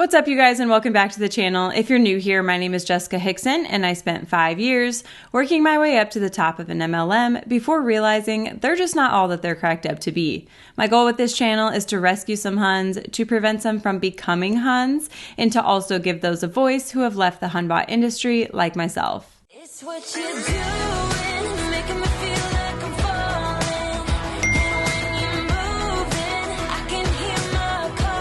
What's up, you guys, and welcome back to the channel. If you're new here, my name is Jessica Hickson, and I spent 5 years working my way up to the top of an MLM before realizing they're just not all that they're cracked up to be. My goal with this channel is to rescue some Huns, to prevent them from becoming Huns, and to also give those a voice who have left the Hunbot industry like myself. It's what you're doing, making me feel like I'm falling. And when you're moving, I can hear my calling.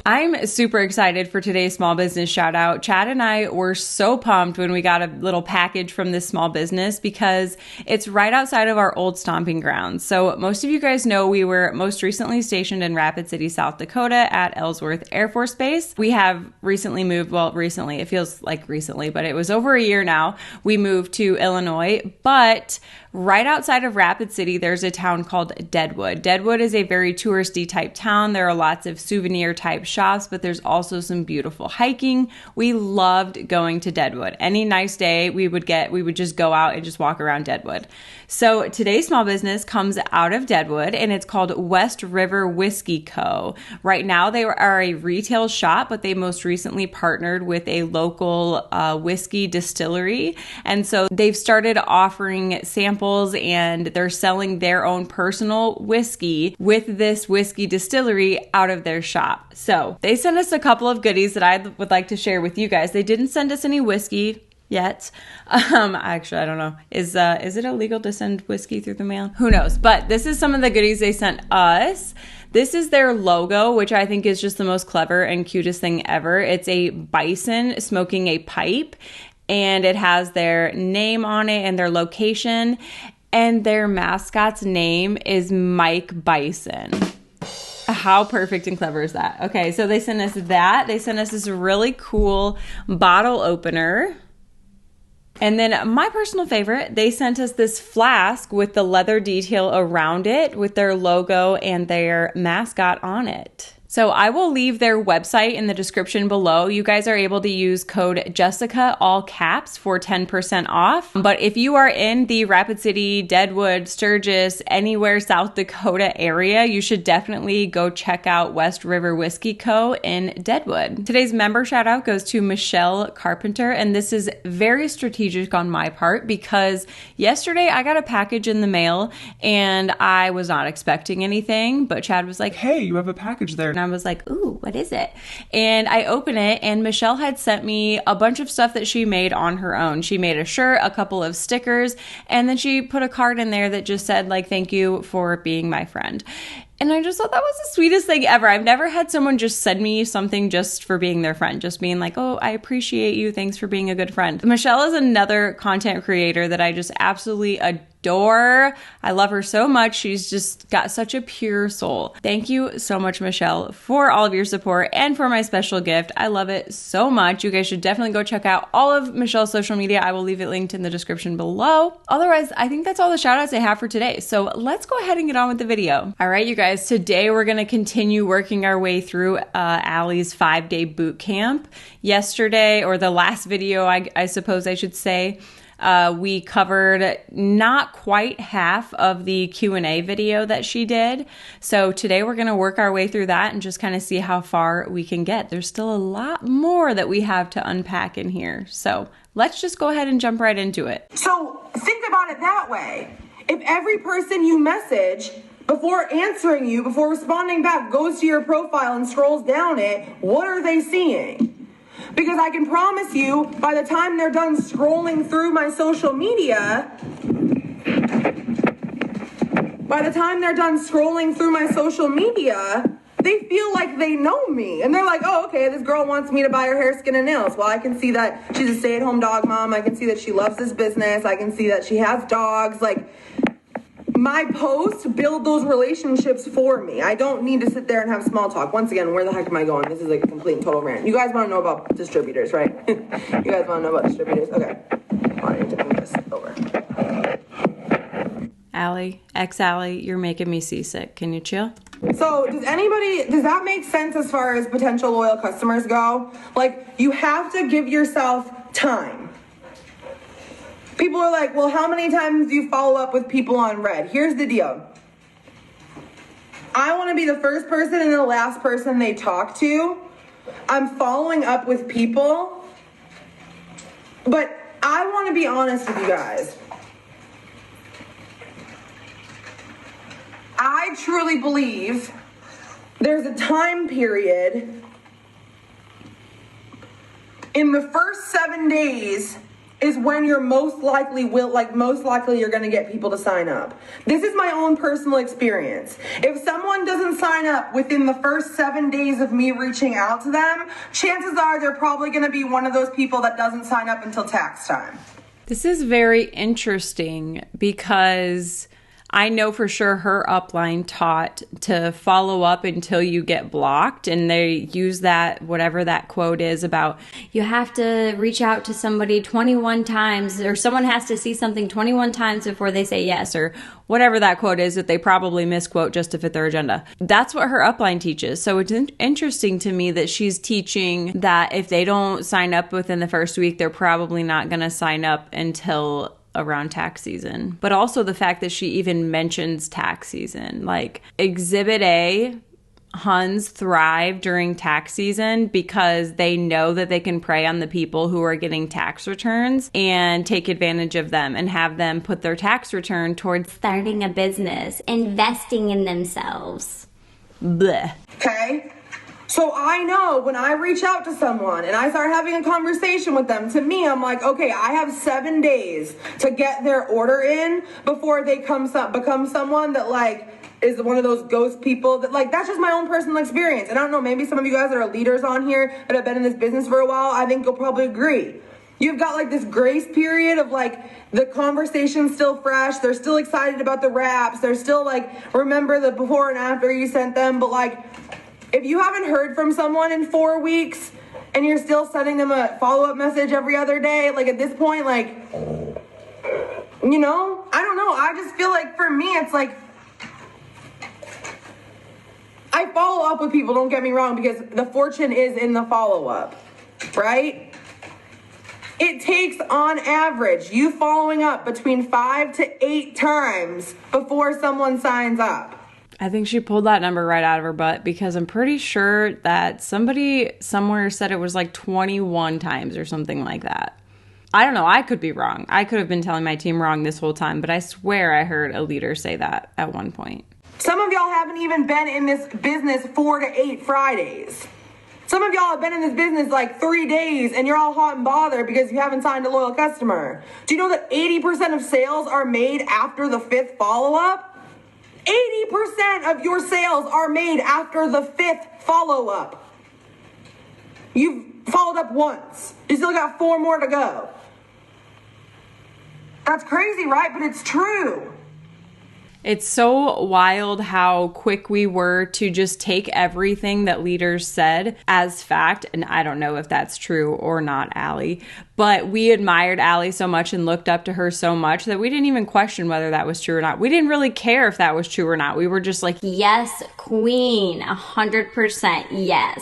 I'm super excited for today's small business shout out. Chad and I were so pumped when we got a little package from this small business because it's right outside of our old stomping grounds. So most of you guys know we were most recently stationed in Rapid City, South Dakota at Ellsworth Air Force Base. We have recently moved, well, recently, it feels like recently, but it was over a year now. We moved to Illinois, but right outside of Rapid City, there's a town called Deadwood. Deadwood is a very touristy type town. There are lots of souvenir type shops, but there's also some beautiful hiking. We loved going to Deadwood. Any nice day we would just go out and just walk around Deadwood. So today's small business comes out of Deadwood, and it's called West River Whiskey Co. Right now they are a retail shop, but they most recently partnered with a local whiskey distillery. And so they've started offering samples, and they're selling their own personal whiskey with this whiskey distillery out of their shop. So they sent us a couple of goodies that I would like to share with you guys. They didn't send us any whiskey yet. Actually, I don't know. Is it illegal to send whiskey through the mail? Who knows? But this is some of the goodies they sent us. This is their logo, which I think is just the most clever and cutest thing ever. It's a bison smoking a pipe, and it has their name on it and their location, and their mascot's name is Mike Bison. How perfect and clever is that? Okay, so they sent us that. They sent us this really cool bottle opener. And then my personal favorite, they sent us this flask with the leather detail around it with their logo and their mascot on it. So I will leave their website in the description below. You guys are able to use code Jessica, all caps, for 10% off. But if you are in the Rapid City, Deadwood, Sturgis, anywhere South Dakota area, you should definitely go check out West River Whiskey Co. in Deadwood. Today's member shout out goes to Michelle Carpenter, and this is very strategic on my part because yesterday I got a package in the mail and I was not expecting anything, but Chad was like, "Hey, you have a package there." And I was like, "Ooh, what is it?" And I open it, and Michelle had sent me a bunch of stuff that she made on her own. She made a shirt, a couple of stickers, and then she put a card in there that just said, like, "Thank you for being my friend." And I just thought that was the sweetest thing ever. I've never had someone just send me something just for being their friend, just being like, "Oh, I appreciate you. Thanks for being a good friend." Michelle is another content creator that I just absolutely adore. I love her so much. She's just got such a pure soul. Thank you so much, Michelle, for all of your support and for my special gift. I love it so much. You guys should definitely go check out all of Michelle's social media. I will leave it linked in the description below. Otherwise, I think that's all the shout outs I have for today. So let's go ahead and get on with the video. All right, you guys, today we're going to continue working our way through Allie's 5-day boot camp. Yesterday, or the last video, I suppose I should say, we covered not quite half of the Q&A video that she did. So today we're going to work our way through that and just kind of see how far we can get. There's still a lot more that we have to unpack in here. So let's just go ahead and jump right into it. So think about it that way. If every person you message before answering you, before responding back, goes to your profile and scrolls down it, what are they seeing? Because I can promise you, by the time they're done scrolling through my social media, they feel like they know me. And they're like, "Oh, okay, this girl wants me to buy her hair, skin, and nails. Well, I can see that she's a stay-at-home dog mom. I can see that she loves this business. I can see that she has dogs." Like, my posts build those relationships for me. I don't need to sit there and have small talk. Once again, where the heck am I going? This is like a complete and total rant. You guys want to know about distributors, right? You guys want to know about distributors? Okay. I need to move this over. Allie, ex-Allie, you're making me seasick. Can you chill? So does that make sense as far as potential loyal customers go? Like, you have to give yourself time. People are like, "Well, how many times do you follow up with people on Red?" Here's the deal. I want to be the first person and the last person they talk to I'm following up with people, but I want to be honest with you guys. I truly believe there's a time period in the first 7 days is when you're most likely you're going to get people to sign up. This is my own personal experience. If someone doesn't sign up within the first 7 days of me reaching out to them, chances are they're probably going to be one of those people that doesn't sign up until tax time. This is very interesting because I know for sure her upline taught to follow up until you get blocked, and they use that, whatever that quote is about, You have to reach out to somebody 21 times, or someone has to see something 21 times before they say yes, or whatever that quote is that they probably misquote just to fit their agenda. That's what her upline teaches. So it's interesting to me that she's teaching that if they don't sign up within the first week, they're probably not going to sign up until around tax season. But also the fact that she even mentions tax season. Like, Exhibit A, Huns thrive during tax season because they know that they can prey on the people who are getting tax returns and take advantage of them and have them put their tax return towards starting a business, investing in themselves. bleh. Okay? So I know when I reach out to someone and I start having a conversation with them, to me, I'm like, okay, I have 7 days to get their order in before they become someone that, like, is one of those ghost people that, like, that's just my own personal experience. And I don't know, maybe some of you guys that are leaders on here that have been in this business for a while, I think you'll probably agree. You've got, like, this grace period of, like, the conversation's still fresh. They're still excited about the wraps. They're still, like, remember the before and after you sent them. But, like, if you haven't heard from someone in 4 weeks and you're still sending them a follow-up message every other day, like, at this point, like, you know, I don't know. I just feel like for me, it's like, I follow up with people, don't get me wrong, because the fortune is in the follow-up, right? It takes, on average, you following up between 5 to 8 times before someone signs up. I think she pulled that number right out of her butt because I'm pretty sure that somebody somewhere said it was like 21 times or something like that. I don't know. I could be wrong. I could have been telling my team wrong this whole time, but I swear I heard a leader say that at one point. Some of y'all haven't even been in this business 4 to 8 Fridays. Some of y'all have been in this business like 3 days and you're all hot and bothered because you haven't signed a loyal customer. Do you know that 80% of sales are made after the 5th follow-up? 80% of your sales are made after the 5th follow-up. You've followed up once. You still got 4 more to go. That's crazy, right? But it's true. It's so wild how quick we were to just take everything that leaders said as fact. And I don't know if that's true or not, Allie. But we admired Allie so much and looked up to her so much that we didn't even question whether that was true or not. We didn't really care if that was true or not. We were just like, Yes, queen, 100% yes.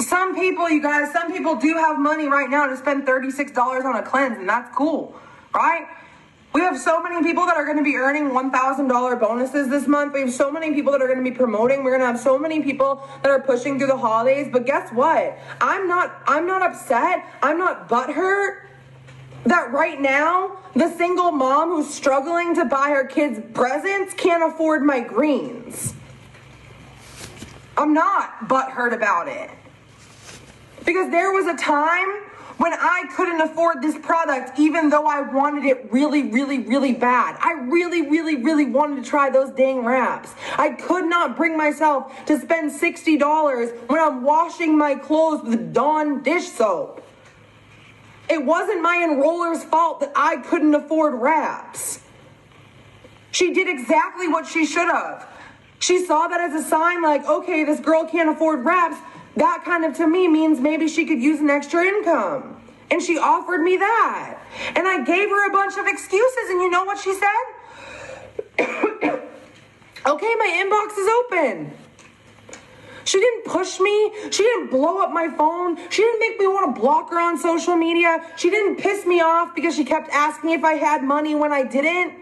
Some people, you guys, some people do have money right now to spend $36 on a cleanse, and that's cool, right? We have so many people that are going to be earning $1,000 bonuses this month. We have so many people that are going to be promoting. We're going to have so many people that are pushing through the holidays. But guess what? I'm not upset. I'm not butthurt that right now the single mom who's struggling to buy her kids presents can't afford my greens. I'm not butthurt about it. Because there was a time when I couldn't afford this product even though I wanted it really, really, really bad. I really, really, really wanted to try those dang wraps. I could not bring myself to spend $60 when I'm washing my clothes with Dawn dish soap. It wasn't my enroller's fault that I couldn't afford wraps. She did exactly what she should have. She saw that as a sign like, okay, this girl can't afford wraps. That kind of, to me, means maybe she could use an extra income. And she offered me that. And I gave her a bunch of excuses, and you know what she said? Okay, my inbox is open. She didn't push me. She didn't blow up my phone. She didn't make me want to block her on social media. She didn't piss me off because she kept asking if I had money when I didn't.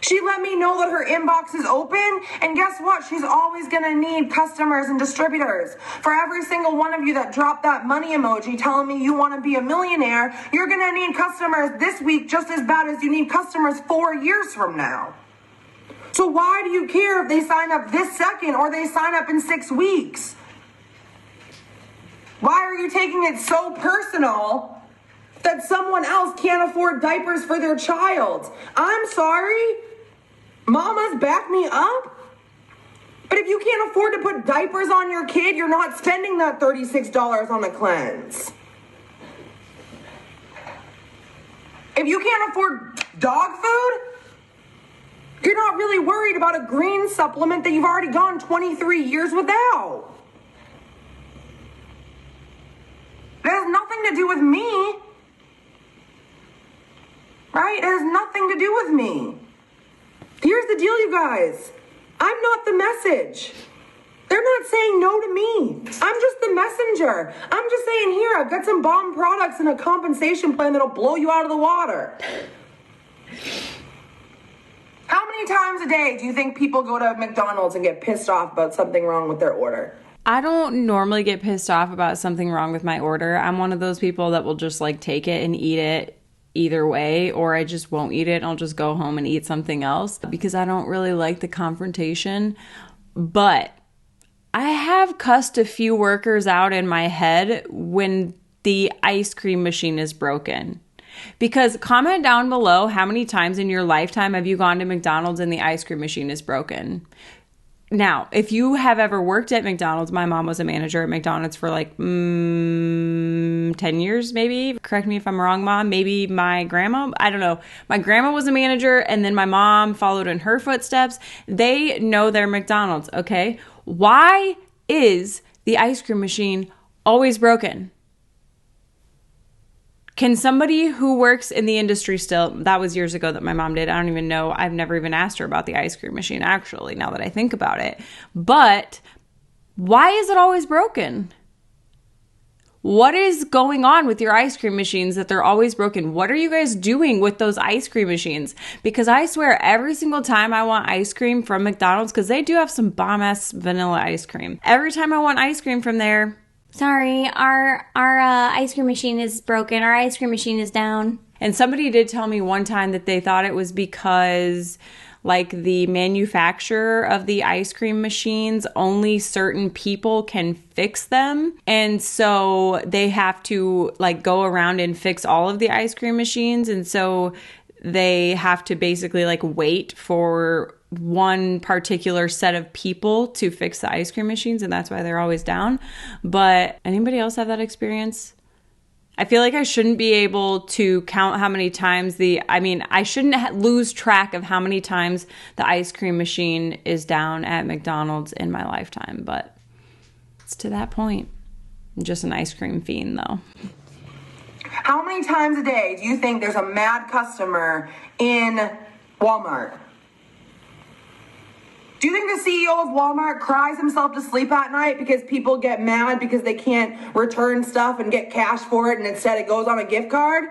She let me know that her inbox is open, and guess what? She's always gonna need customers and distributors. For every single one of you that dropped that money emoji telling me you wanna be a millionaire, you're gonna need customers this week just as bad as you need customers 4 years from now. So why do you care if they sign up this second or they sign up in 6 weeks? Why are you taking it so personal that someone else can't afford diapers for their child? I'm sorry. Mamas, back me up. But if you can't afford to put diapers on your kid, you're not spending that $36 on a cleanse. If you can't afford dog food, you're not really worried about a green supplement that you've already gone 23 years without. It has nothing to do with me. Right? It has nothing to do with me. Here's the deal, you guys. I'm not the message. They're not saying no to me. I'm just the messenger. I'm just saying, here, I've got some bomb products and a compensation plan that'll blow you out of the water. How many times a day do you think people go to McDonald's and get pissed off about something wrong with their order? I don't normally get pissed off about something wrong with my order. I'm one of those people that will just like take it and eat it either way, or I just won't eat it and I'll just go home and eat something else because I don't really like the confrontation. But I have cussed a few workers out in my head when the ice cream machine is broken. Because comment down below how many times in your lifetime have you gone to McDonald's and the ice cream machine is broken. Now, if you have ever worked at McDonald's, my mom was a manager at McDonald's for like 10 years, maybe. Correct me if I'm wrong, Mom. Maybe my grandma, I don't know. My grandma was a manager and then my mom followed in her footsteps. They know their McDonald's, okay? Why is the ice cream machine always broken? Can somebody who works in the industry still, that was years ago that my mom did. I don't even know. I've never even asked her about the ice cream machine, actually, now that I think about it. But why is it always broken? What is going on with your ice cream machines that they're always broken? What are you guys doing with those ice cream machines? Because I swear every single time I want ice cream from McDonald's, because they do have some bomb-ass vanilla ice cream. Every time I want ice cream from there, Sorry, our ice cream machine is broken. Our ice cream machine is down. and somebody did tell me one time that they thought it was because like the manufacturer of the ice cream machines, only certain people can fix them. And so they have to like go around and fix all of the ice cream machines. And so they have to basically like wait for one particular set of people to fix the ice cream machines. And that's why they're always down. But anybody else have that experience? I feel like I shouldn't be able to count how many times I shouldn't lose track of how many times the ice cream machine is down at McDonald's in my lifetime, but it's to that point. I'm just an ice cream fiend though. How many times a day do you think there's a mad customer in Walmart? Do you think the CEO of Walmart cries himself to sleep at night because people get mad because they can't return stuff and get cash for it and instead it goes on a gift card?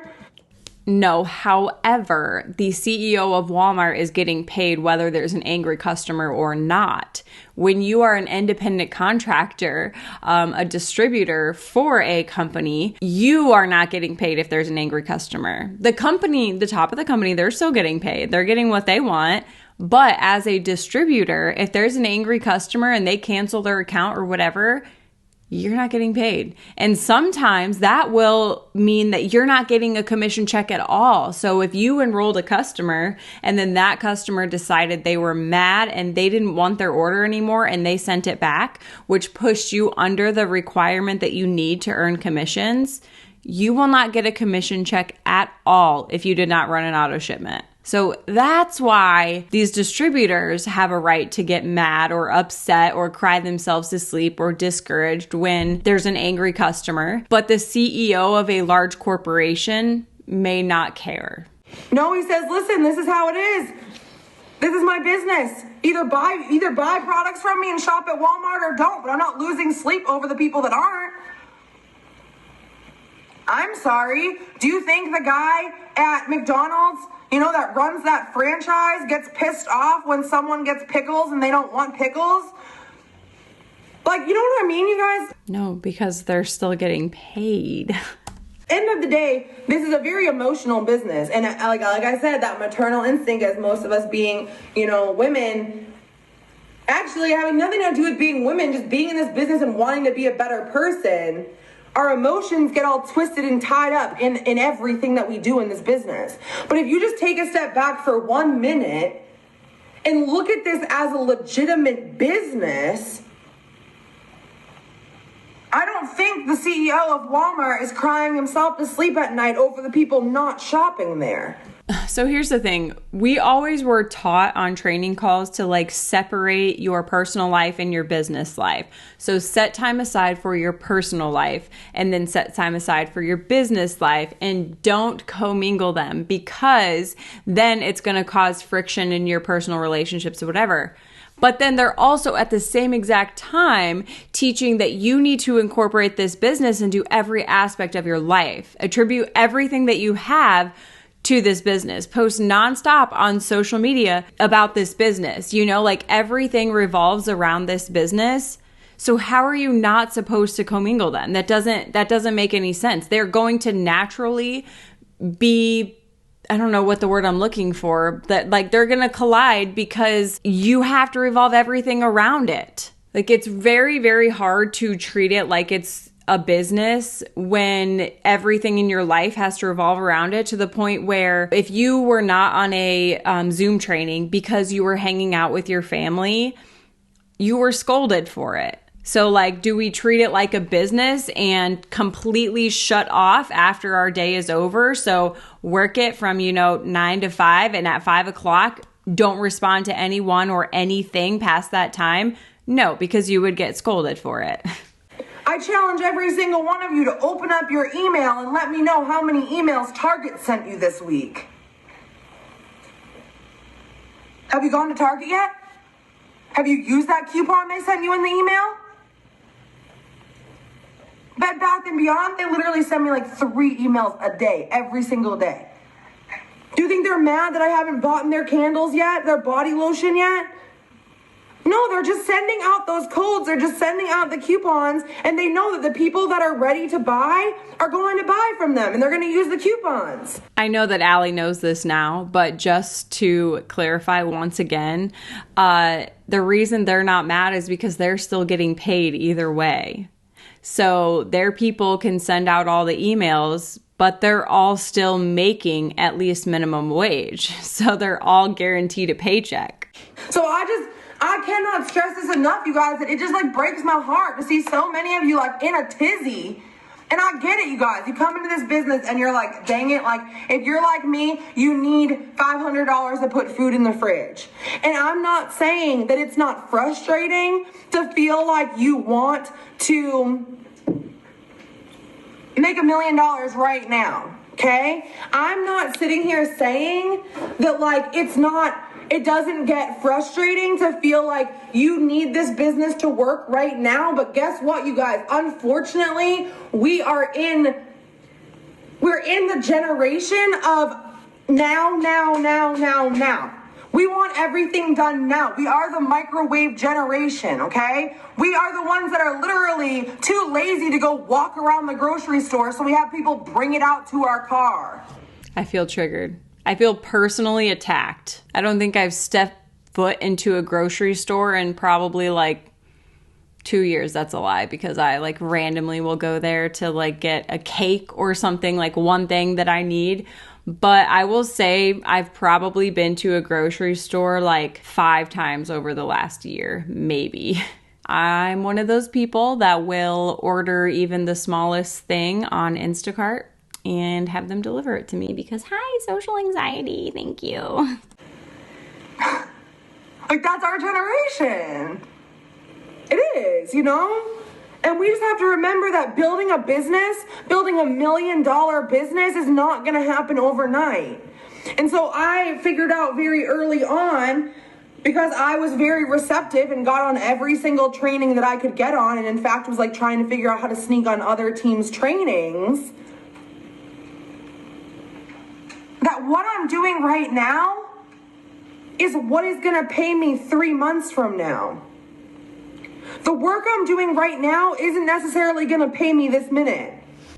No, however, the CEO of Walmart is getting paid whether there's an angry customer or not. When you are an independent contractor, a distributor for a company, you are not getting paid if there's an angry customer. The company, the top of the company, they're still getting paid. They're getting what they want. But as a distributor, if there's an angry customer and they cancel their account or whatever, you're not getting paid. And sometimes that will mean that you're not getting a commission check at all. So if you enrolled a customer and then that customer decided they were mad and they didn't want their order anymore and they sent it back, which pushed you under the requirement that you need to earn commissions, you will not get a commission check at all if you did not run an auto shipment. So that's why these distributors have a right to get mad or upset or cry themselves to sleep or discouraged when there's an angry customer. But the CEO of a large corporation may not care. No, he says, listen, this is how it is. This is my business. Either buy products from me and shop at Walmart or don't, but I'm not losing sleep over the people that aren't. I'm sorry. Do you think the guy at McDonald's, that runs that franchise gets pissed off when someone gets pickles and they don't want pickles? Like, you know what I mean, you guys? No, because they're still getting paid. End of the day, this is a very emotional business. And like I said, that maternal instinct, as most of us being, women, actually having nothing to do with being women, just being in this business and wanting to be a better person, our emotions get all twisted and tied up in everything that we do in this business. But if you just take a step back for 1 minute and look at this as a legitimate business, I don't think the CEO of Walmart is crying himself to sleep at night over the people not shopping there. So here's the thing. We always were taught on training calls to separate your personal life and your business life. So set time aside for your personal life and then set time aside for your business life, and don't commingle them, because then it's going to cause friction in your personal relationships or whatever. But then they're also at the same exact time teaching that you need to incorporate this business into every aspect of your life. Attribute everything that you have to this business. Post nonstop on social media about this business. Everything revolves around this business. So how are you not supposed to commingle them? That doesn't make any sense. They're going to naturally be, I don't know what the word I'm looking for, that they're going to collide because you have to revolve everything around it. It's very, very hard to treat it like it's a business when everything in your life has to revolve around it, to the point where if you were not on a Zoom training because you were hanging out with your family, you were scolded for it. So do we treat it like a business and completely shut off after our day is over? So work it from, 9 to 5, and at 5 o'clock, don't respond to anyone or anything past that time? No, because you would get scolded for it. I challenge every single one of you to open up your email and let me know how many emails Target sent you this week. Have you gone to Target yet? Have you used that coupon they sent you in the email? Bed Bath & Beyond, they literally send me 3 emails a day, every single day. Do you think they're mad that I haven't bought their candles yet, their body lotion yet? No, they're just sending out those codes. They're just sending out the coupons, and they know that the people that are ready to buy are going to buy from them, and they're going to use the coupons. I know that Allie knows this now, but just to clarify once again, the reason they're not mad is because they're still getting paid either way. So their people can send out all the emails, but they're all still making at least minimum wage. So they're all guaranteed a paycheck. So I cannot stress this enough, you guys, that it just breaks my heart to see so many of you in a tizzy. And I get it, you guys. You come into this business and you're dang it, if you're like me, you need $500 to put food in the fridge. And I'm not saying that it's not frustrating to feel like you want to make $1 million right now, okay? I'm not sitting here saying that it doesn't get frustrating to feel like you need this business to work right now. But guess what, you guys? Unfortunately, we're in the generation of now. We want everything done now. We are the microwave generation, okay? We are the ones that are literally too lazy to go walk around the grocery store, so we have people bring it out to our car. I feel triggered. I feel personally attacked. I don't think I've stepped foot into a grocery store in probably 2 years. That's a lie, because I randomly will go there to get a cake or something, one thing that I need. But I will say I've probably been to a grocery store 5 times over the last year, maybe. I'm one of those people that will order even the smallest thing on Instacart and have them deliver it to me because, hi, social anxiety, thank you. That's our generation. It is, And we just have to remember that building a business, building $1 million business is not going to happen overnight. And so I figured out very early on, because I was very receptive and got on every single training that I could get on, and in fact was trying to figure out how to sneak on other teams' trainings. that what I'm doing right now is what is going to pay me 3 months from now. The work I'm doing right now isn't necessarily going to pay me this minute.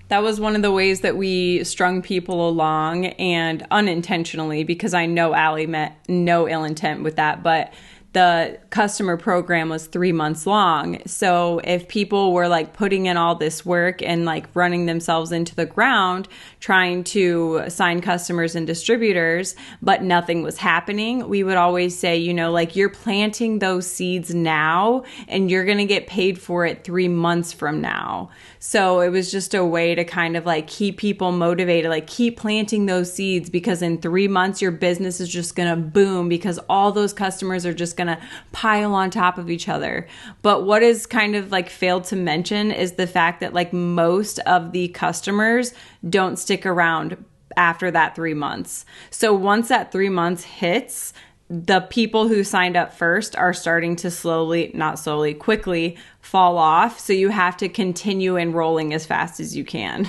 That was one of the ways that we strung people along, and unintentionally, because I know Allie meant no ill intent with that, but the customer program was 3 months long. So if people were like putting in all this work and like running themselves into the ground, trying to sign customers and distributors, but nothing was happening, we would always say, you know, like, you're planting those seeds now and you're going to get paid for it 3 months from now. So it was just a way to kind of like keep people motivated, like keep planting those seeds, because in 3 months your business is just going to boom, because all those customers are just going to pile on top of each other. But what is kind of like failed to mention is the fact that like most of the customers don't stick around after that 3 months. So once that 3 months hits, the people who signed up first are starting to quickly fall off. So you have to continue enrolling as fast as you can.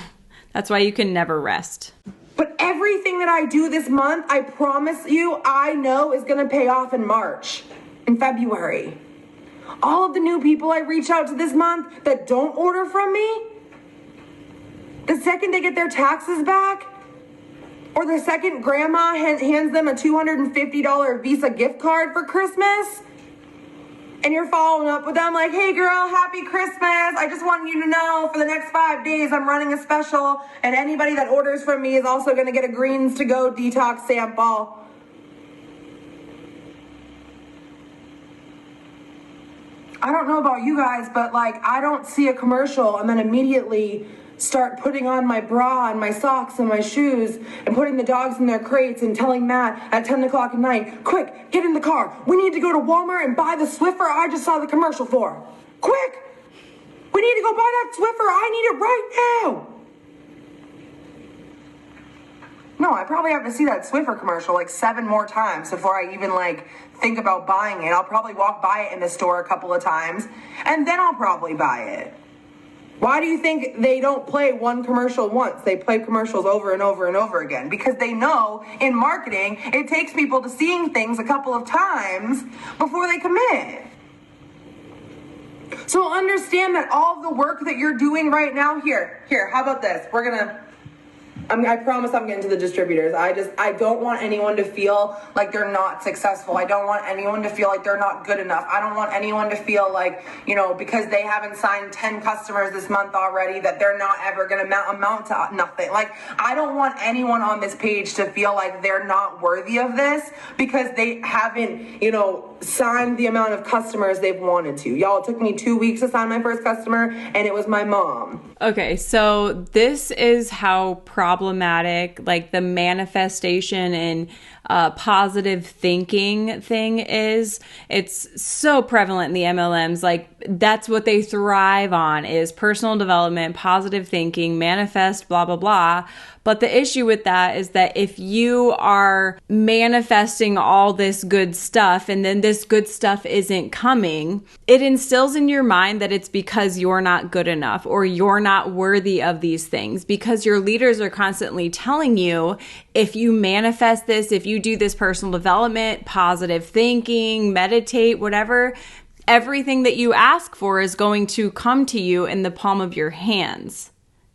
That's why you can never rest. But everything that I do this month, I promise you, I know is going to pay off in March, in February. All of the new people I reach out to this month that don't order from me, the second they get their taxes back, or the second grandma hands them a $250 Visa gift card for Christmas, and you're following up with them like, hey girl, happy Christmas. I just want you to know for the next 5 days I'm running a special, and anybody that orders from me is also going to get a Greens to Go detox sample. I don't know about you guys, but like, I don't see a commercial and then immediately start putting on my bra and my socks and my shoes and putting the dogs in their crates and telling Matt at 10 o'clock at night, quick, get in the car. We need to go to Walmart and buy the Swiffer I just saw the commercial for. Quick! We need to go buy that Swiffer. I need it right now. No, I probably have to see that Swiffer commercial like 7 more times before I even like think about buying it. I'll probably walk by it in the store a couple of times and then I'll probably buy it. Why do you think they don't play one commercial once? They play commercials over and over and over again, because they know in marketing it takes people to seeing things a couple of times before they commit. So understand that all the work that you're doing right now, here, how about this? I promise I'm getting to the distributors. I don't want anyone to feel like they're not successful. I don't want anyone to feel like they're not good enough. I don't want anyone to feel like, you know, because they haven't signed 10 customers this month already, that they're not ever going to amount to nothing. Like, I don't want anyone on this page to feel like they're not worthy of this because they haven't, you know, signed the amount of customers they've wanted to. Y'all, it took me 2 weeks to sign my first customer, and it was my mom. Okay, so this is how problematic, like, the manifestation and positive thinking thing is. It's so prevalent in the MLMs. Like, that's what they thrive on, is personal development, positive thinking, manifest, blah, blah, blah. But the issue with that is that if you are manifesting all this good stuff and then this good stuff isn't coming, it instills in your mind that it's because you're not good enough or you're not worthy of these things, because your leaders are constantly telling you, if you manifest this, if you do this personal development, positive thinking, meditate, whatever, everything that you ask for is going to come to you in the palm of your hands.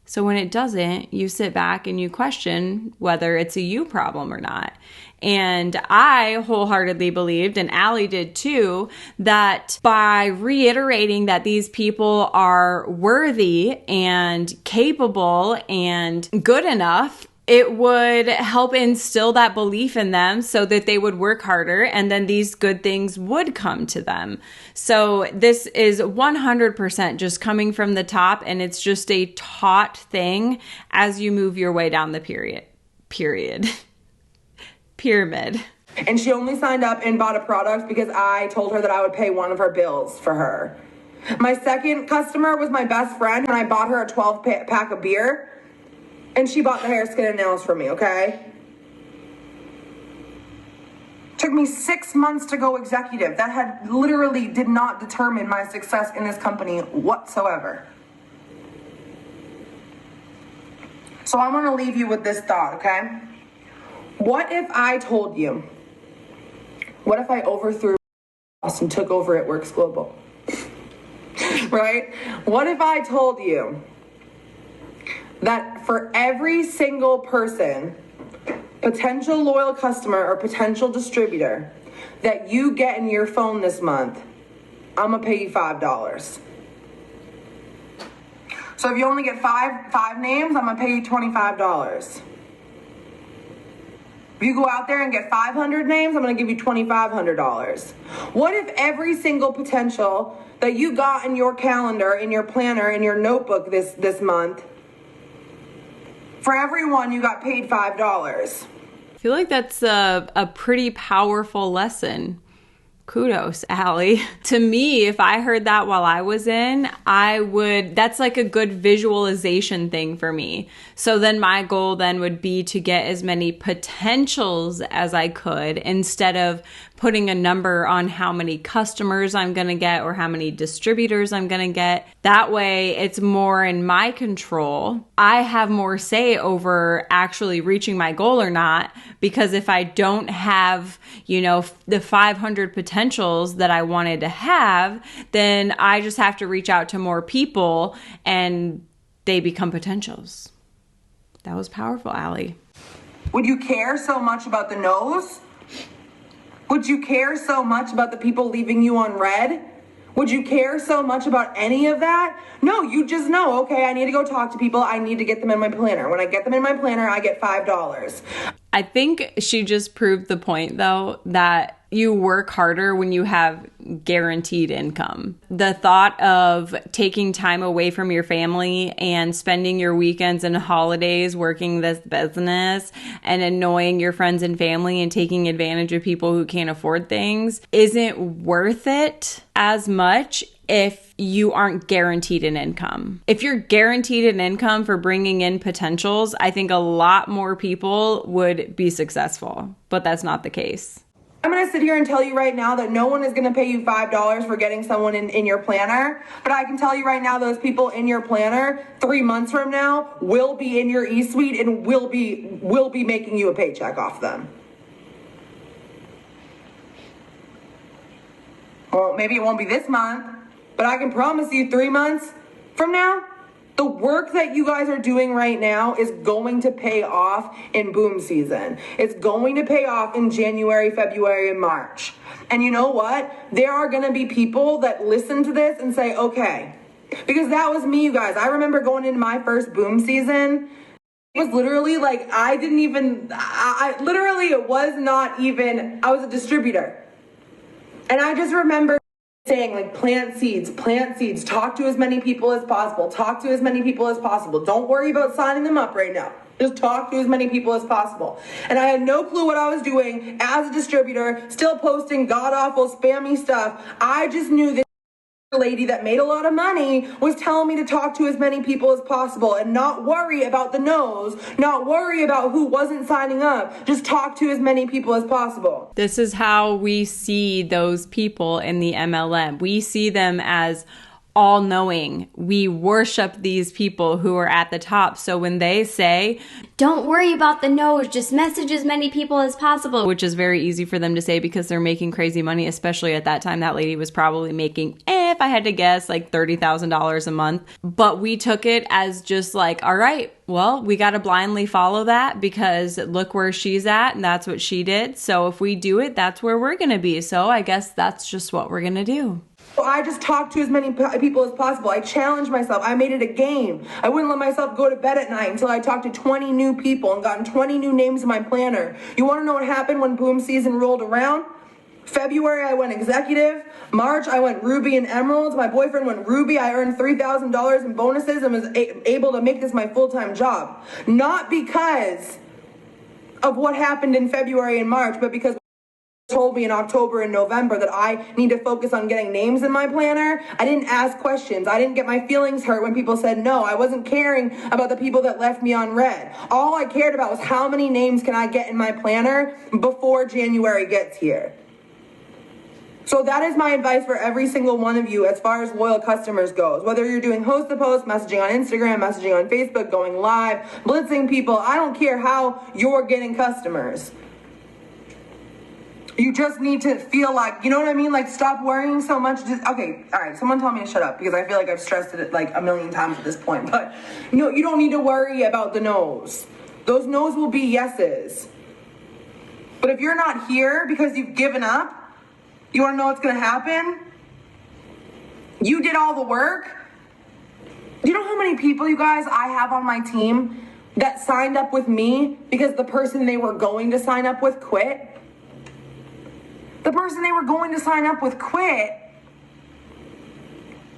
So when it doesn't, you sit back and you question whether it's a you problem or not. And I wholeheartedly believed, and Allie did too, that by reiterating that these people are worthy and capable and good enough, it would help instill that belief in them so that they would work harder, and then these good things would come to them. So this is 100% just coming from the top, and it's just a taught thing as you move your way down the pyramid. And she only signed up and bought a product because I told her that I would pay one of her bills for her. My second customer was my best friend, and I bought her a 12-pack of beer. And she bought the hair, skin, and nails for me, okay? Took me 6 months to go executive. That had literally did not determine my success in this company whatsoever. So I'm going to leave you with this thought, okay? What if I told you? What if I overthrew and took over at Works Global? Right? What if I told you that for every single person, potential loyal customer or potential distributor that you get in your phone this month, I'm gonna pay you $5. So if you only get five names, I'm gonna pay you $25. If you go out there and get 500 names, I'm gonna give you $2,500. What if every single potential that you got in your calendar, in your planner, in your notebook this month, for everyone you got paid $5? I feel like that's a pretty powerful lesson. Kudos, Allie. To me, if I heard that while I was in, that's like a good visualization thing for me. So then my goal then would be to get as many potentials as I could instead of putting a number on how many customers I'm going to get or how many distributors I'm going to get. That way it's more in my control. I have more say over actually reaching my goal or not, because if I don't have, the 500 potentials that I wanted to have, then I just have to reach out to more people and they become potentials. That was powerful, Allie. Would you care so much about the no's? Would you care so much about the people leaving you on red? Would you care so much about any of that? No, you just know, okay, I need to go talk to people. I need to get them in my planner. When I get them in my planner, I get $5. I think she just proved the point, though, that you work harder when you have guaranteed income. The thought of taking time away from your family and spending your weekends and holidays working this business and annoying your friends and family and taking advantage of people who can't afford things isn't worth it as much if you aren't guaranteed an income. If you're guaranteed an income for bringing in potentials, I think a lot more people would be successful, but that's not the case. I'm going to sit here and tell you right now that no one is going to pay you $5 for getting someone in your planner. But I can tell you right now, those people in your planner 3 months from now will be in your e-suite and will be making you a paycheck off them. Well, maybe it won't be this month, but I can promise you 3 months from now, the work that you guys are doing right now is going to pay off in boom season. It's going to pay off in January, February, and March. And you know what? There are going to be people that listen to this and say, okay, because that was me, you guys. I remember going into my first boom season. It was literally like, I was a distributor. And I just remember saying, like, plant seeds, talk to as many people as possible, Don't worry about signing them up right now. Just talk to as many people as possible. And I had no clue what I was doing as a distributor, still posting god-awful, spammy stuff. I just knew that lady that made a lot of money was telling me to talk to as many people as possible and not worry about the no's, not worry about who wasn't signing up, just talk to as many people as possible. This is how we see those people in the MLM. We see them as all-knowing. We worship these people who are at the top. So when they say, don't worry about the no's, just message as many people as possible, which is very easy for them to say because they're making crazy money, especially at that time. That lady was probably making, if I had to guess, like $30,000 a month. But we took it as just like, all right, well, we got to blindly follow that because look where she's at and that's what she did. So if we do it, that's where we're going to be. So I guess that's just what we're going to do. I just talked to as many people as possible. I challenged myself. I made it a game. I wouldn't let myself go to bed at night until I talked to 20 new people and gotten 20 new names in my planner. You want to know what happened when boom season rolled around? February, I went executive. March, I went ruby and emeralds. My boyfriend went ruby. I earned $3,000 in bonuses and was able to make this my full-time job. Not because of what happened in February and March, but because told me in October and November that I need to focus on getting names in my planner. I didn't ask questions. I didn't get my feelings hurt when people said no. I wasn't caring about the people that left me on red. All I cared about was how many names can I get in my planner before January gets here. So that is my advice for every single one of you as far as loyal customers goes. Whether you're doing host to post, messaging on Instagram, messaging on Facebook, going live, blitzing people, I don't care how you're getting customers. You just need to feel like, you know what I mean? Like, stop worrying so much. Okay, all right, someone tell me to shut up because I feel like I've stressed it like a million times at this point. But no, you don't need to worry about the no's. Those no's will be yeses. But if you're not here because you've given up, you want to know what's going to happen? You did all the work. Do you know how many people, you guys, I have on my team that signed up with me because the person they were going to sign up with quit? The person they were going to sign up with quit.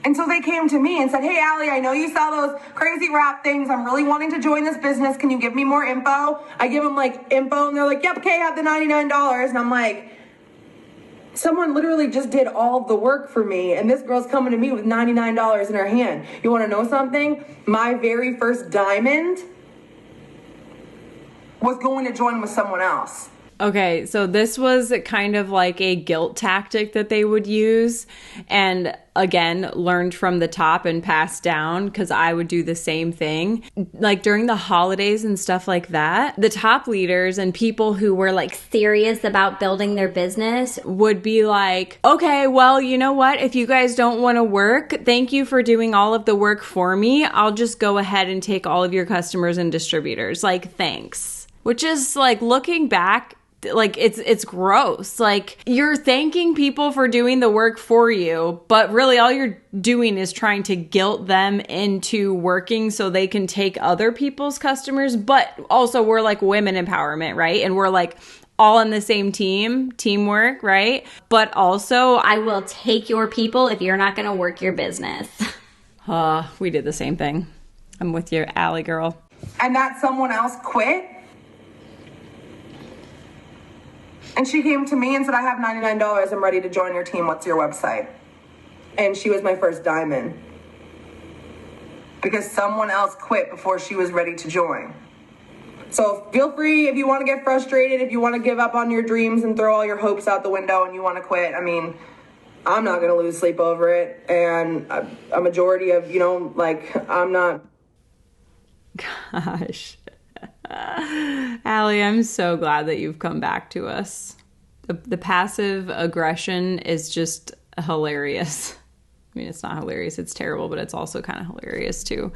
And so they came to me and said, hey, Allie, I know you sell those crazy wrap things. I'm really wanting to join this business. Can you give me more info? I give them like info and they're like, yep, okay, I have the $99. And I'm like, someone literally just did all the work for me. And this girl's coming to me with $99 in her hand. You want to know something? My very first diamond was going to join with someone else. Okay, so this was kind of like a guilt tactic that they would use, and again, learned from the top and passed down because I would do the same thing. Like during the holidays and stuff like that, the top leaders and people who were like Serious about building their business. would be like, okay, well, you know what? If you guys don't want to work, thank you for doing all of the work for me. I'll just go ahead and take all of your customers and distributors. Like, thanks. Which is like, looking back, like it's gross. Like, you're thanking people for doing the work for you, but really all you're doing is trying to guilt them into working so they can take other people's customers. But also, we're like women empowerment, right? And we're like all on the same teamwork, right? But also, I will take your people if you're not going to work your business. we did the same thing. I'm with you, Allie girl. And that someone else quit. And she came to me and said, I have $99. I'm ready to join your team. What's your website? And she was my first diamond. Because someone else quit before she was ready to join. So feel free if you want to get frustrated, if you want to give up on your dreams and throw all your hopes out the window and you want to quit. I mean, I'm not going to lose sleep over it. And a majority of, I'm not. Gosh. Allie, I'm so glad that you've come back to us. The passive aggression is just hilarious. I mean, it's not hilarious, it's terrible, but it's also kind of hilarious too.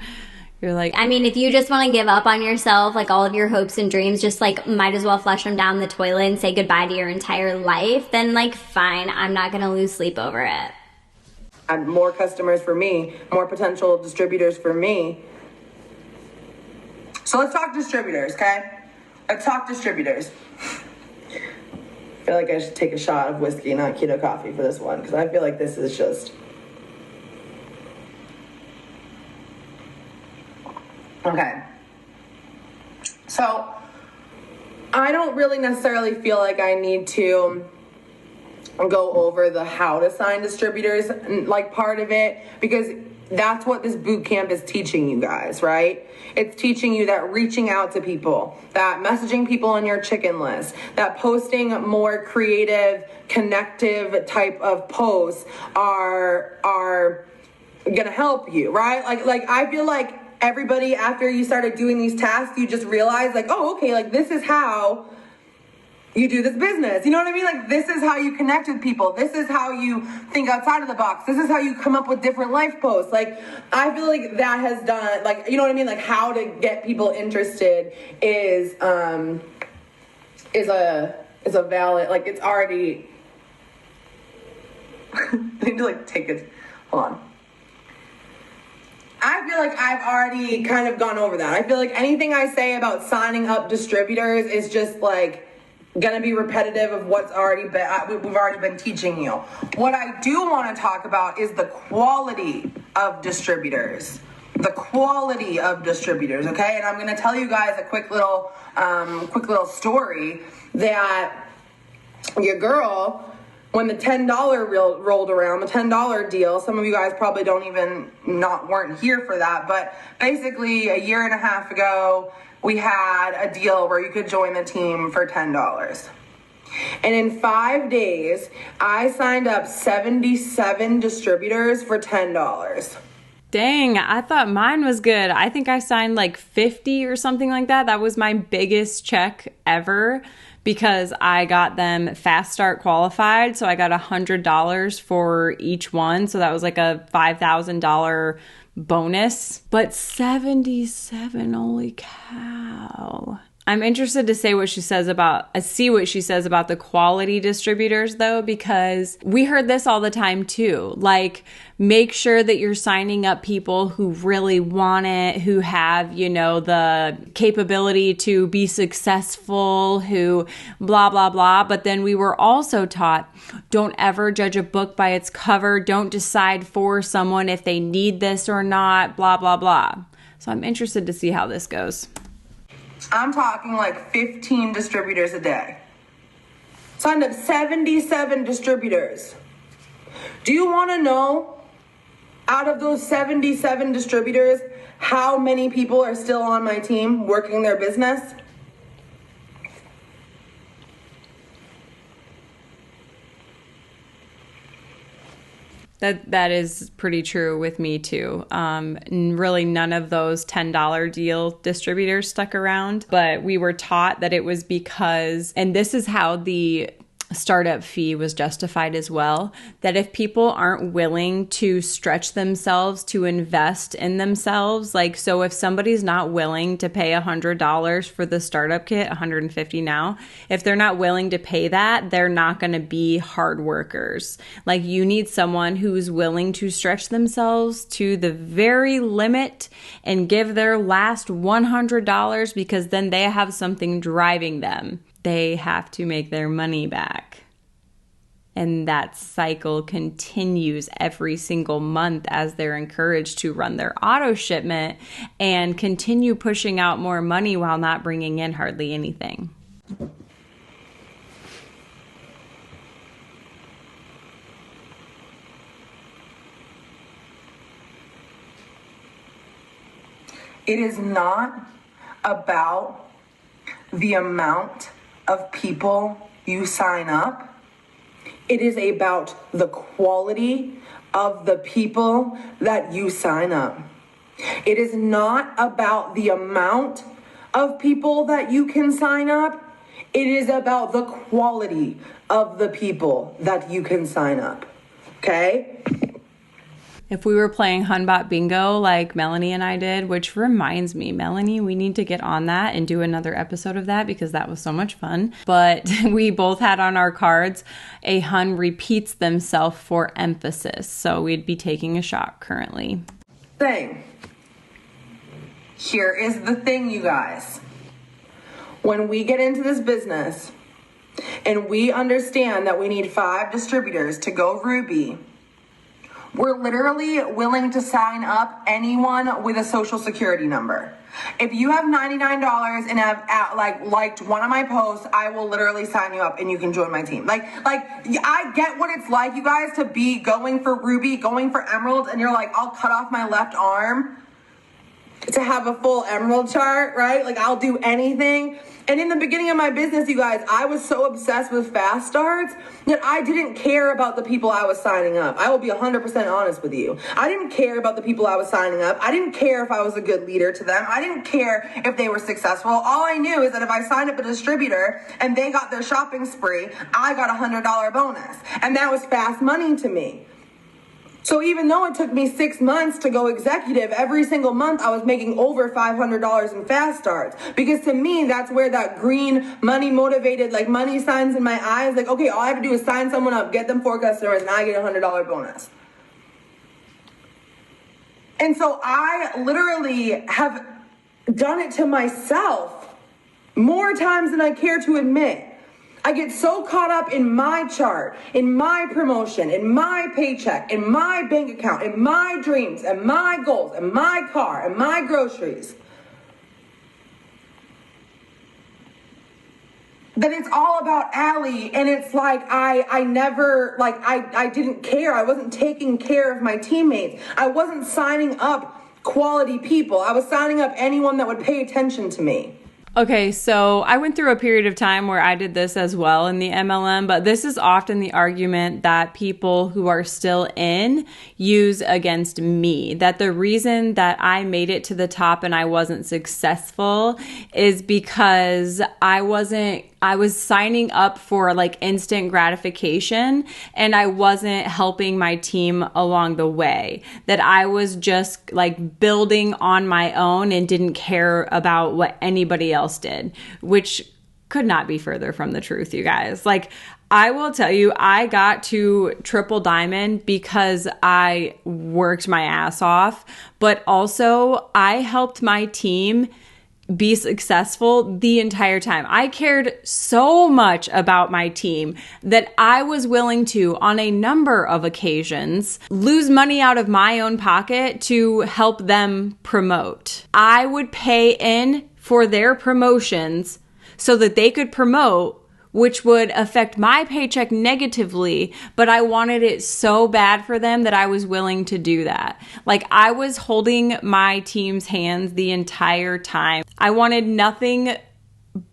You're like, I mean, if you just want to give up on yourself, like all of your hopes and dreams, just like might as well flush them down the toilet and say goodbye to your entire life, then like fine, I'm not going to lose sleep over it. And more customers for me, more potential distributors for me. So let's talk distributors, okay? Let's talk distributors. I feel like I should take a shot of whiskey, not keto coffee for this one, because I feel like this is just... Okay. So, I don't really necessarily feel like I need to go over the how to sign distributors, like part of it, because that's what this boot camp is teaching you guys, right? It's teaching you that reaching out to people, that messaging people on your chicken list, that posting more creative, connective type of posts are gonna help you, right? Like I feel like everybody, after you started doing these tasks, you just realized like, oh, okay, like this is how you do this business. You know what I mean? Like, this is how you connect with people. This is how you think outside of the box. This is how you come up with different life posts. Like, I feel like that has done, like, you know what I mean? Like, how to get people interested is a valid, like, it's already, I need to, like, take it, hold on. I feel like I've already kind of gone over that. I feel like anything I say about signing up distributors is just, like, gonna be repetitive of what's already been we've already been teaching you. What I do want to talk about is the quality of distributors. The quality of distributors, okay? And I'm gonna tell you guys a quick little story that your girl, when the $10 rolled around, the $10 deal, some of you guys probably weren't here for that, but basically a year and a half ago, we had a deal where you could join the team for $10. And in 5 days, I signed up 77 distributors for $10. Dang, I thought mine was good. I think I signed like 50 or something like that. That was my biggest check ever because I got them fast start qualified. So I got $100 for each one. So that was like a $5,000 bonus. But 77, holy cow. I'm interested to see what she says about the quality distributors though, because we heard this all the time too. Like, make sure that you're signing up people who really want it, who have, the capability to be successful, who blah, blah, blah. But then we were also taught, don't ever judge a book by its cover. Don't decide for someone if they need this or not, blah, blah, blah. So I'm interested to see how this goes. I'm talking like 15 distributors a day. Signed up 77 distributors. Do you want to know, out of those 77 distributors, how many people are still on my team working their business? That is pretty true with me too. Really none of those $10 deal distributors stuck around, but we were taught that it was because, and this is how the startup fee was justified as well, that if people aren't willing to stretch themselves to invest in themselves, like, so if somebody's not willing to pay $100 for the startup kit, $150 now, if they're not willing to pay that, they're not going to be hard workers. Like, you need someone who's willing to stretch themselves to the very limit and give their last $100, because then they have something driving them. They have to make their money back. And that cycle continues every single month as they're encouraged to run their auto shipment and continue pushing out more money while not bringing in hardly anything. It is not about the amount of people you sign up. It is about the quality of the people that you sign up. It is not about the amount of people that you can sign up. It is about the quality of the people that you can sign up. Okay? If we were playing Hunbot Bingo like Melanie and I did, which reminds me, Melanie, we need to get on that and do another episode of that because that was so much fun. But we both had on our cards, a Hun repeats themselves for emphasis. So we'd be taking a shot currently. Here is the thing, you guys. When we get into this business and we understand that we need 5 distributors to go Ruby, we're literally willing to sign up anyone with a social security number. If you have $99 and have liked one of my posts, I will literally sign you up and you can join my team. Like I get what it's like, you guys, to be going for Ruby, going for Emerald, and you're like, I'll cut off my left arm to have a full Emerald chart, right? Like, I'll do anything. And in the beginning of my business, you guys, I was so obsessed with fast starts that I didn't care about the people I was signing up. I will be 100% honest with you. I didn't care about the people I was signing up. I didn't care if I was a good leader to them. I didn't care if they were successful. All I knew is that if I signed up a distributor and they got their shopping spree, I got a $100 bonus. And that was fast money to me. So even though it took me 6 months to go executive, every single month I was making over $500 in fast starts. Because to me, that's where that green money motivated, like money signs in my eyes. Like, okay, all I have to do is sign someone up, get them 4 customers, and I get a $100 bonus. And so I literally have done it to myself more times than I care to admit. I get so caught up in my chart, in my promotion, in my paycheck, in my bank account, in my dreams, and my goals, and my car, and my groceries, that it's all about Allie. And it's like, I never, like, I didn't care. I wasn't taking care of my teammates. I wasn't signing up quality people. I was signing up anyone that would pay attention to me. Okay, so I went through a period of time where I did this as well in the MLM, but this is often the argument that people who are still in use against me. That the reason that I made it to the top and I wasn't successful is because I was signing up for like instant gratification and I wasn't helping my team along the way. That I was just like building on my own and didn't care about what anybody else did, which could not be further from the truth, you guys. Like, I will tell you, I got to triple diamond because I worked my ass off, but also I helped my team be successful the entire time. I cared so much about my team that I was willing to, on a number of occasions, lose money out of my own pocket to help them promote. I would pay in for their promotions so that they could promote, which would affect my paycheck negatively, but I wanted it so bad for them that I was willing to do that. Like, I was holding my team's hands the entire time. I wanted nothing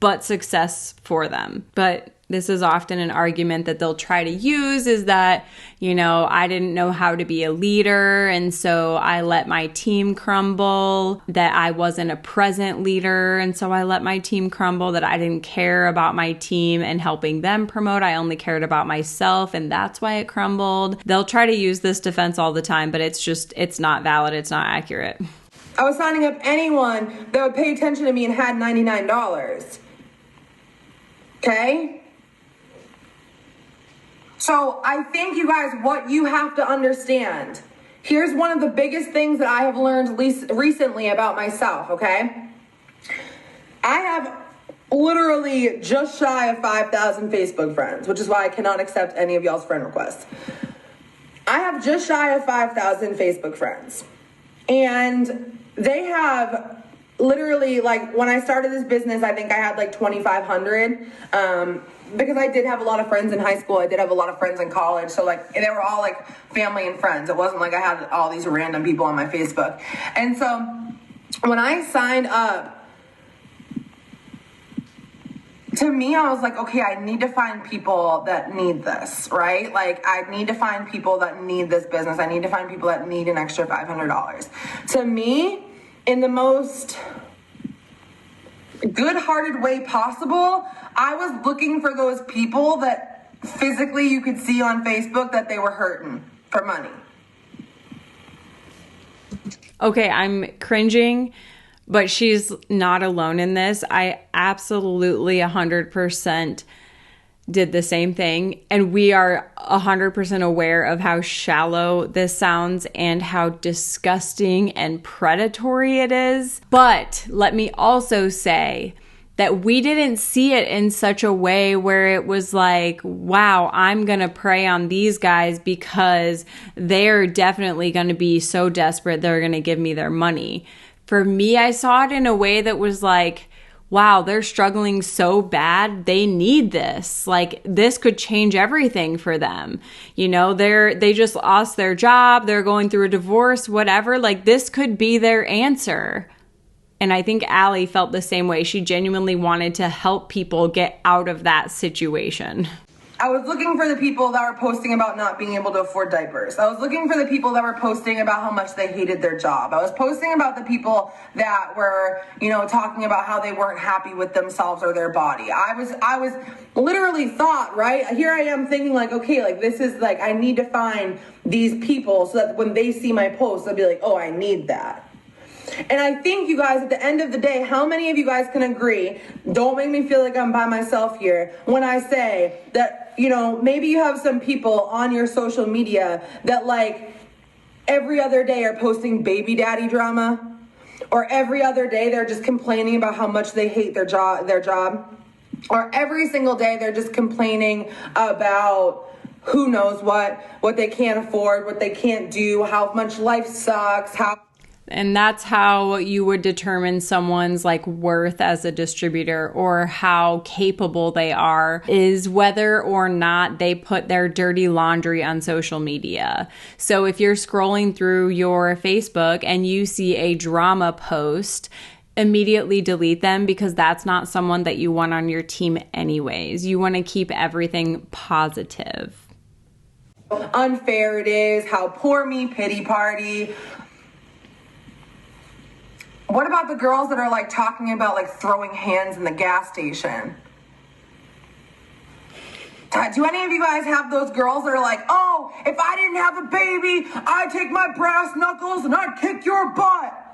but success for them. But this is often an argument that they'll try to use, is that, you know, I didn't know how to be a leader, and so I let my team crumble, that I wasn't a present leader, and so I let my team crumble, that I didn't care about my team and helping them promote. I only cared about myself, and that's why it crumbled. They'll try to use this defense all the time, but it's not valid. It's not accurate. I was signing up anyone that would pay attention to me and had $99. Okay? So I think, you guys, what you have to understand, here's one of the biggest things that I have learned recently about myself, okay? I have literally just shy of 5,000 Facebook friends, which is why I cannot accept any of y'all's friend requests. I have just shy of 5,000 Facebook friends. And they have literally, like, when I started this business, I think I had like 2,500. Because I did have a lot of friends in high school. I did have a lot of friends in college. So, like, they were all, like, family and friends. It wasn't like I had all these random people on my Facebook. And so, when I signed up, to me, I was like, okay, I need to find people that need this, right? Like, I need to find people that need this business. I need to find people that need an extra $500. To me, in the most good-hearted way possible, I was looking for those people that physically you could see on Facebook that they were hurting for money. Okay, I'm cringing, but she's not alone in this. I absolutely 100% did the same thing. And we are 100% aware of how shallow this sounds and how disgusting and predatory it is. But let me also say that we didn't see it in such a way where it was like, wow, I'm going to prey on these guys because they're definitely going to be so desperate they're going to give me their money. For me, I saw it in a way that was like, wow, they're struggling so bad. They need this. Like, this could change everything for them. You know, they just lost their job. They're going through a divorce, whatever. Like, this could be their answer. And I think Allie felt the same way. She genuinely wanted to help people get out of that situation. I was looking for the people that were posting about not being able to afford diapers. I was looking for the people that were posting about how much they hated their job. I was posting about the people that were, you know, talking about how they weren't happy with themselves or their body. I was literally thought, right? Here I am thinking like, okay, like this is like, I need to find these people so that when they see my post, they'll be like, oh, I need that. And I think, you guys, at the end of the day, how many of you guys can agree, don't make me feel like I'm by myself here, when I say that, you know, maybe you have some people on your social media that like every other day are posting baby daddy drama, or every other day they're just complaining about how much they hate their job, or every single day they're just complaining about who knows what they can't afford, what they can't do, how much life sucks, how... And that's how you would determine someone's like worth as a distributor or how capable they are, is whether or not they put their dirty laundry on social media. So if you're scrolling through your Facebook and you see a drama post, immediately delete them, because that's not someone that you want on your team anyways. You want to keep everything positive. Unfair it is, how poor me, pity party. What about the girls that are like talking about like throwing hands in the gas station? Do any of you guys have those girls that are like, oh, if I didn't have a baby, I'd take my brass knuckles and I'd kick your butt?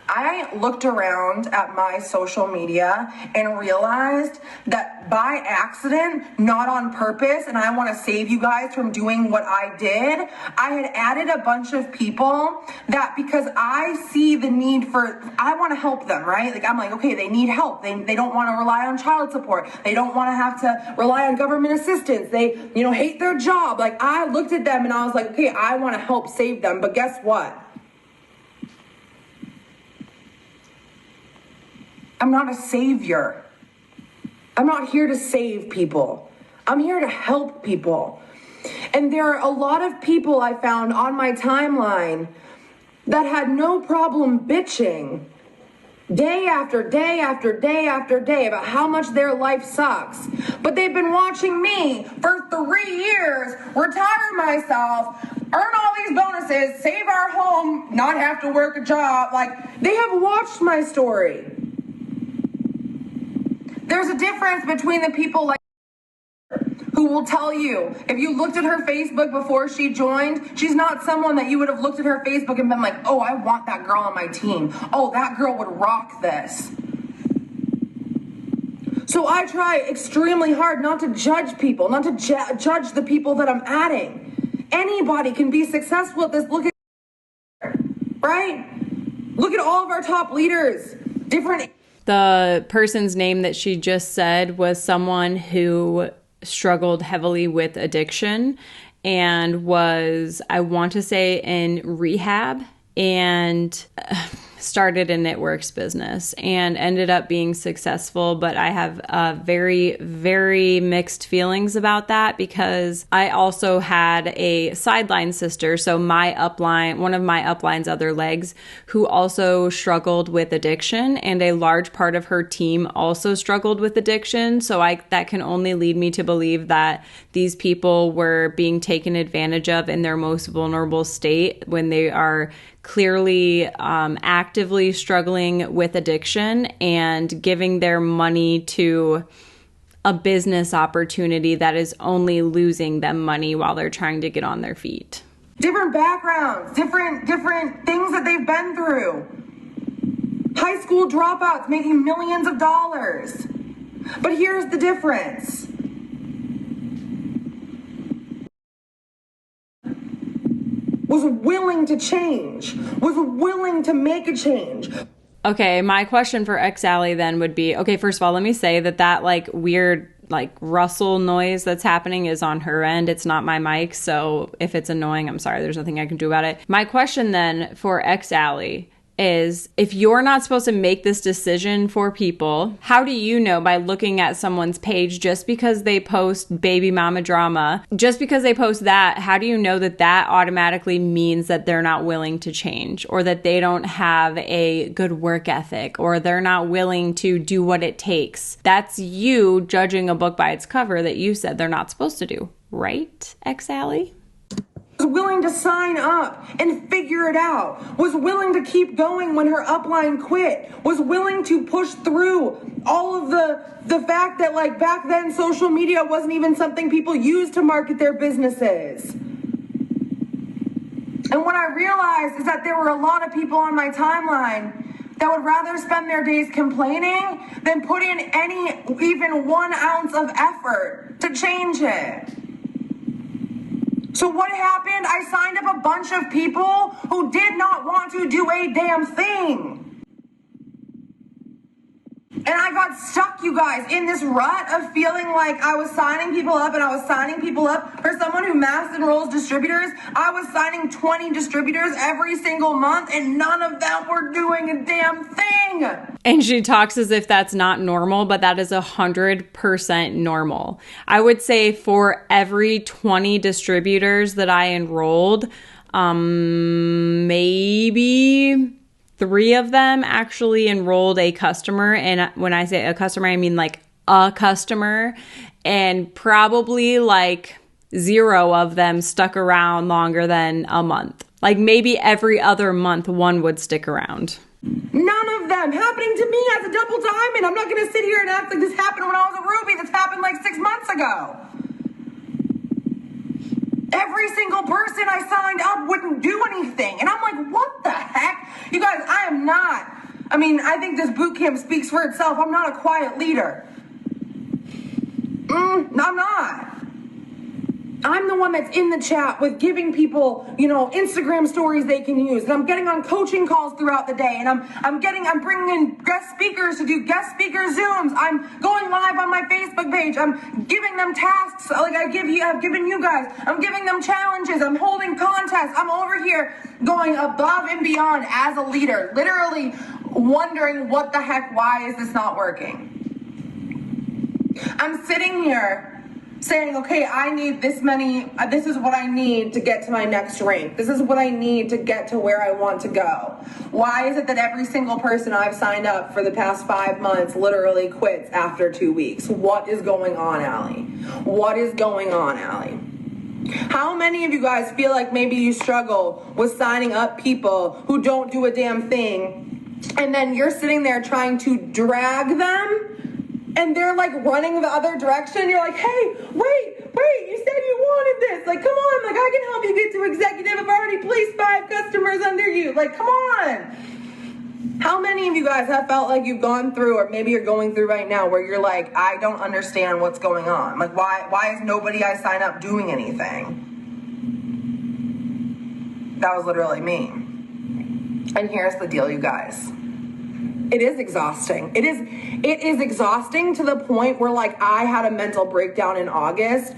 I looked around at my social media and realized that by accident, not on purpose, and I want to save you guys from doing what I did, I had added a bunch of people that, because I see the need for, I want to help them, right? Like, I'm like, okay, they need help. They don't want to rely on child support. They don't want to have to rely on government assistance. They, hate their job. Like, I looked at them and I was like, okay, I want to help save them. But guess what? I'm not a savior. I'm not here to save people. I'm here to help people. And there are a lot of people I found on my timeline that had no problem bitching day after day after day after day about how much their life sucks. But they've been watching me for 3 years, retire myself, earn all these bonuses, save our home, not have to work a job. Like, they have watched my story. There's a difference between the people like who will tell you, if you looked at her Facebook before she joined, she's not someone that you would have looked at her Facebook and been like, oh, I want that girl on my team. Oh, that girl would rock this. So I try extremely hard not to judge people, not to judge the people that I'm adding. Anybody can be successful at this. Look at, right? Look at all of our top leaders, different. The person's name that she just said was someone who struggled heavily with addiction and was, I want to say, in rehab, and started a knitworks business and ended up being successful. But I have very, very mixed feelings about that, because I also had a sideline sister. So my upline, one of my upline's other legs, who also struggled with addiction, and a large part of her team also struggled with addiction. So that can only lead me to believe that these people were being taken advantage of in their most vulnerable state when they are clearly actively struggling with addiction and giving their money to a business opportunity that is only losing them money while they're trying to get on their feet. Different backgrounds, different things that they've been through. High school dropouts making millions of dollars. But here's the difference. Was willing to change, was willing to make a change. Okay, my question for X Ally then would be, okay, first of all, let me say that like weird like rustle noise that's happening is on her end. It's not my mic, so if it's annoying, I'm sorry, there's nothing I can do about it. My question then for X Ally is, if you're not supposed to make this decision for people, how do you know by looking at someone's page just because they post baby mama drama, just because they post that, how do you know that automatically means that they're not willing to change, or that they don't have a good work ethic, or they're not willing to do what it takes? That's you judging a book by its cover that you said they're not supposed to do, right, X Ally? Was willing to sign up and figure it out, was willing to keep going when her upline quit, was willing to push through all of the fact that like back then social media wasn't even something people used to market their businesses. And what I realized is that there were a lot of people on my timeline that would rather spend their days complaining than put in even 1 ounce of effort to change it. So what happened? I signed up a bunch of people who did not want to do a damn thing. And I got stuck, you guys, in this rut of feeling like I was signing people up and I was signing people up. For someone who mass enrolls distributors, I was signing 20 distributors every single month, and none of them were doing a damn thing. And she talks as if that's not normal, but that is 100% normal. I would say for every 20 distributors that I enrolled, Maybe 3 of them actually enrolled a customer. And when I say a customer, I mean like a customer. And probably like 0 of them stuck around longer than a month. Like maybe every other month one would stick around. None of them happening to me as a double diamond. I'm not going to sit here and act like this happened when I was a Ruby. This happened like 6 months ago. Every single person I signed up wouldn't do anything. And I'm like, what the heck? You guys, I think this boot camp speaks for itself. I'm not a quiet leader. I'm not. I'm the one that's in the chat with giving people, Instagram stories they can use. And I'm getting on coaching calls throughout the day. And I'm bringing in guest speakers to do guest speaker Zooms. I'm going live on my Facebook page. I'm giving them tasks like I've given you guys. I'm giving them challenges. I'm holding contests. I'm over here going above and beyond as a leader, literally wondering what the heck, why is this not working? I'm sitting here saying, okay, I need this is what I need to get to my next rank. This is what I need to get to where I want to go. Why is it that every single person I've signed up for the past 5 months literally quits after 2 weeks? What is going on, Allie? What is going on, Allie? How many of you guys feel like maybe you struggle with signing up people who don't do a damn thing, and then you're sitting there trying to drag them? And they're like running the other direction. You're like, hey, wait, you said you wanted this. Like, come on, like I can help you get to executive. I've already placed 5 customers under you. Like, come on. How many of you guys have felt like you've gone through, or maybe you're going through right now, where you're like, I don't understand what's going on. Like, why is nobody I sign up doing anything? That was literally me. And here's the deal, you guys. It is exhausting. It is exhausting to the point where like I had a mental breakdown in August.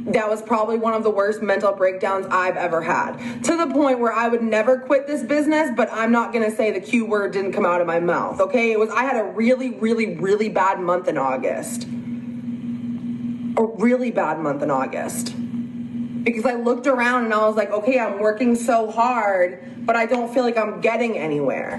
That was probably one of the worst mental breakdowns I've ever had. To the point where I would never quit this business, but I'm not going to say the Q word didn't come out of my mouth, okay? I had a really, really, really bad month in August. A really bad month in August. Because I looked around and I was like, okay, I'm working so hard, but I don't feel like I'm getting anywhere.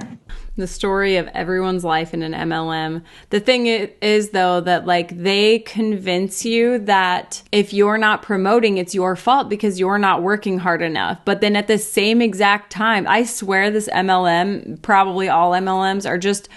The story of everyone's life in an MLM. The thing is though, that like they convince you that if you're not promoting, it's your fault because you're not working hard enough. But then at the same exact time, I swear this MLM, probably all MLMs, are just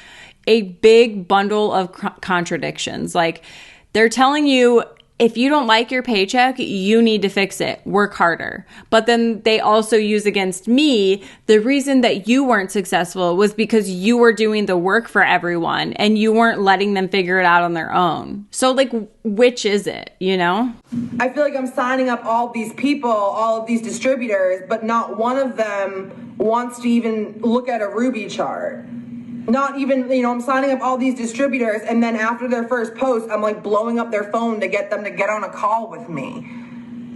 a big bundle of contradictions. Like they're telling you, if you don't like your paycheck, you need to fix it. Work harder. But then they also use against me, the reason that you weren't successful was because you were doing the work for everyone and you weren't letting them figure it out on their own. So like, which is it, I feel like I'm signing up all these people, all of these distributors, but not one of them wants to even look at a Ruby chart. Not even, I'm signing up all these distributors, and then after their first post, I'm like blowing up their phone to get them to get on a call with me.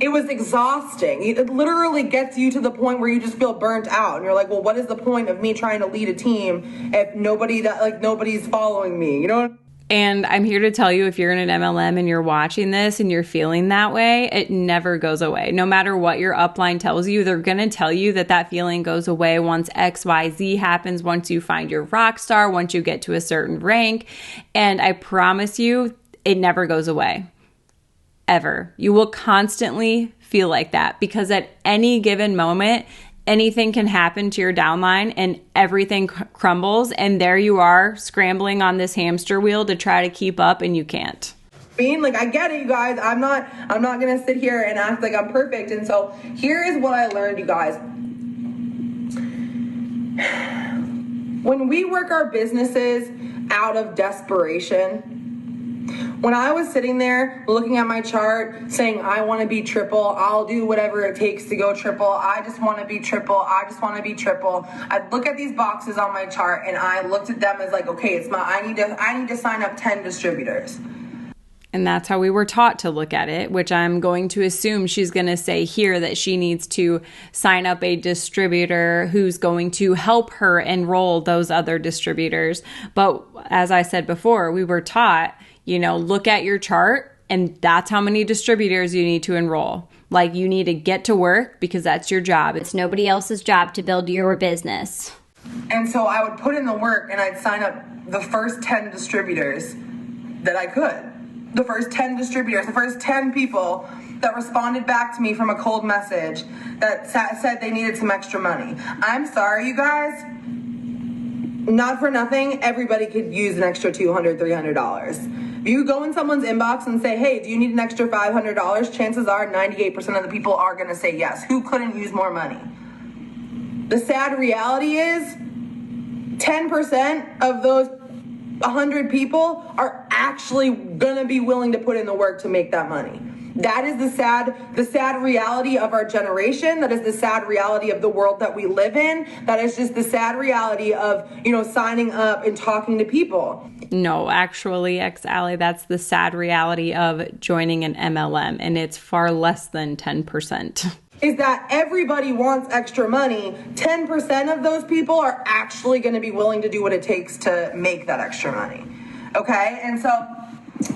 It was exhausting. It literally gets you to the point where you just feel burnt out, and you're like, well, what is the point of me trying to lead a team if nobody's following me, And I'm here to tell you, if you're in an MLM and you're watching this and you're feeling that way, it never goes away. No matter what your upline tells you, they're going to tell you that feeling goes away once XYZ happens, once you find your rock star, once you get to a certain rank. And I promise you, it never goes away. Ever. You will constantly feel like that because at any given moment, anything can happen to your downline and everything crumbles, and there you are scrambling on this hamster wheel to try to keep up, and you can't. I get it, you guys. I'm not gonna sit here and act like I'm perfect. And so here is what I learned, you guys. When we work our businesses out of desperation, when I was sitting there looking at my chart saying, I want to be triple, I'll do whatever it takes to go triple, I just want to be triple, I just want to be triple, I'd look at these boxes on my chart and I looked at them as like, okay, I need to sign up 10 distributors. And that's how we were taught to look at it, which I'm going to assume she's going to say here that she needs to sign up a distributor who's going to help her enroll those other distributors. But as I said before, we were taught, look at your chart and that's how many distributors you need to enroll. Like, you need to get to work because that's your job. It's nobody else's job to build your business. And so I would put in the work and I'd sign up the first 10 distributors that I could. The first 10 distributors, the first 10 people that responded back to me from a cold message that said they needed some extra money. I'm sorry, you guys. Not for nothing, everybody could use an extra $200, $300. If you go in someone's inbox and say, hey, do you need an extra $500? Chances are 98% of the people are going to say yes. Who couldn't use more money? The sad reality is 10% of those 100 people are actually going to be willing to put in the work to make that money. That is the sad reality of our generation. That is the sad reality of the world that we live in. That is just the sad reality of, signing up and talking to people. No, actually, Allie, that's the sad reality of joining an MLM, and it's far less than 10%. Is that everybody wants extra money. 10% of those people are actually going to be willing to do what it takes to make that extra money. Okay? And so,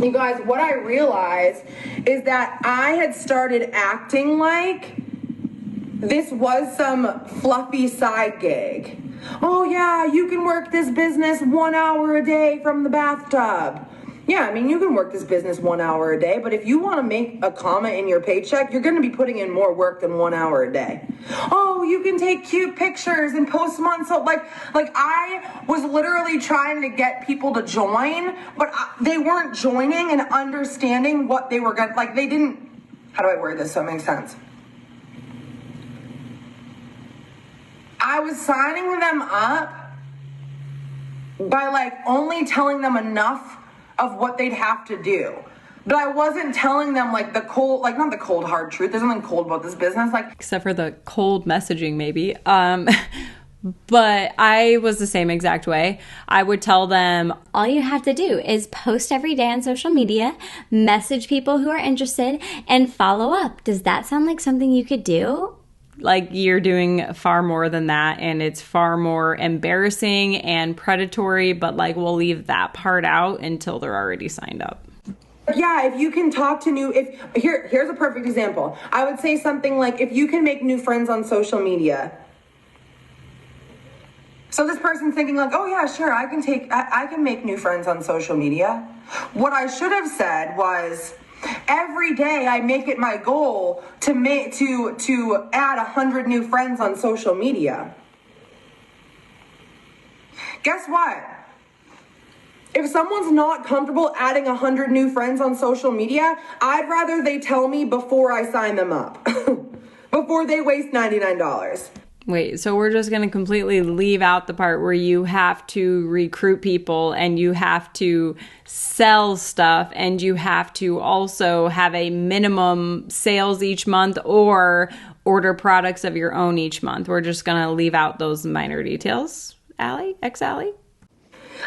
you guys, what I realized is that I had started acting like this was some fluffy side gig. Oh yeah, you can work this business 1 hour a day from the bathtub. Yeah, I mean, you can work this business 1 hour a day, but if you want to make a comma in your paycheck, you're going to be putting in more work than 1 hour a day. Oh, you can take cute pictures and post them on, so like I was literally trying to get people to join, but they weren't joining and understanding what they were going to, like, they didn't, how do I word this so it makes sense? I was signing them up by only telling them enough of what they'd have to do. But I wasn't telling them not the cold hard truth. There's nothing cold about this business. Except for the cold messaging, maybe. But I was the same exact way. I would tell them, all you have to do is post every day on social media, message people who are interested, and follow up. Does that sound like something you could do? You're doing far more than that, and it's far more embarrassing and predatory, but we'll leave that part out until they're already signed up. Yeah, if you can talk to here's a perfect example. I would say something like, if you can make new friends on social media. So this person's thinking oh yeah, sure, I can make new friends on social media. What I should have said was, every day I make it my goal to add 100 new friends on social media. Guess what? If someone's not comfortable adding 100 new friends on social media, I'd rather they tell me before I sign them up. Before they waste $99. Wait, so we're just going to completely leave out the part where you have to recruit people and you have to sell stuff and you have to also have a minimum sales each month or order products of your own each month. We're just going to leave out those minor details. Allie? Allie?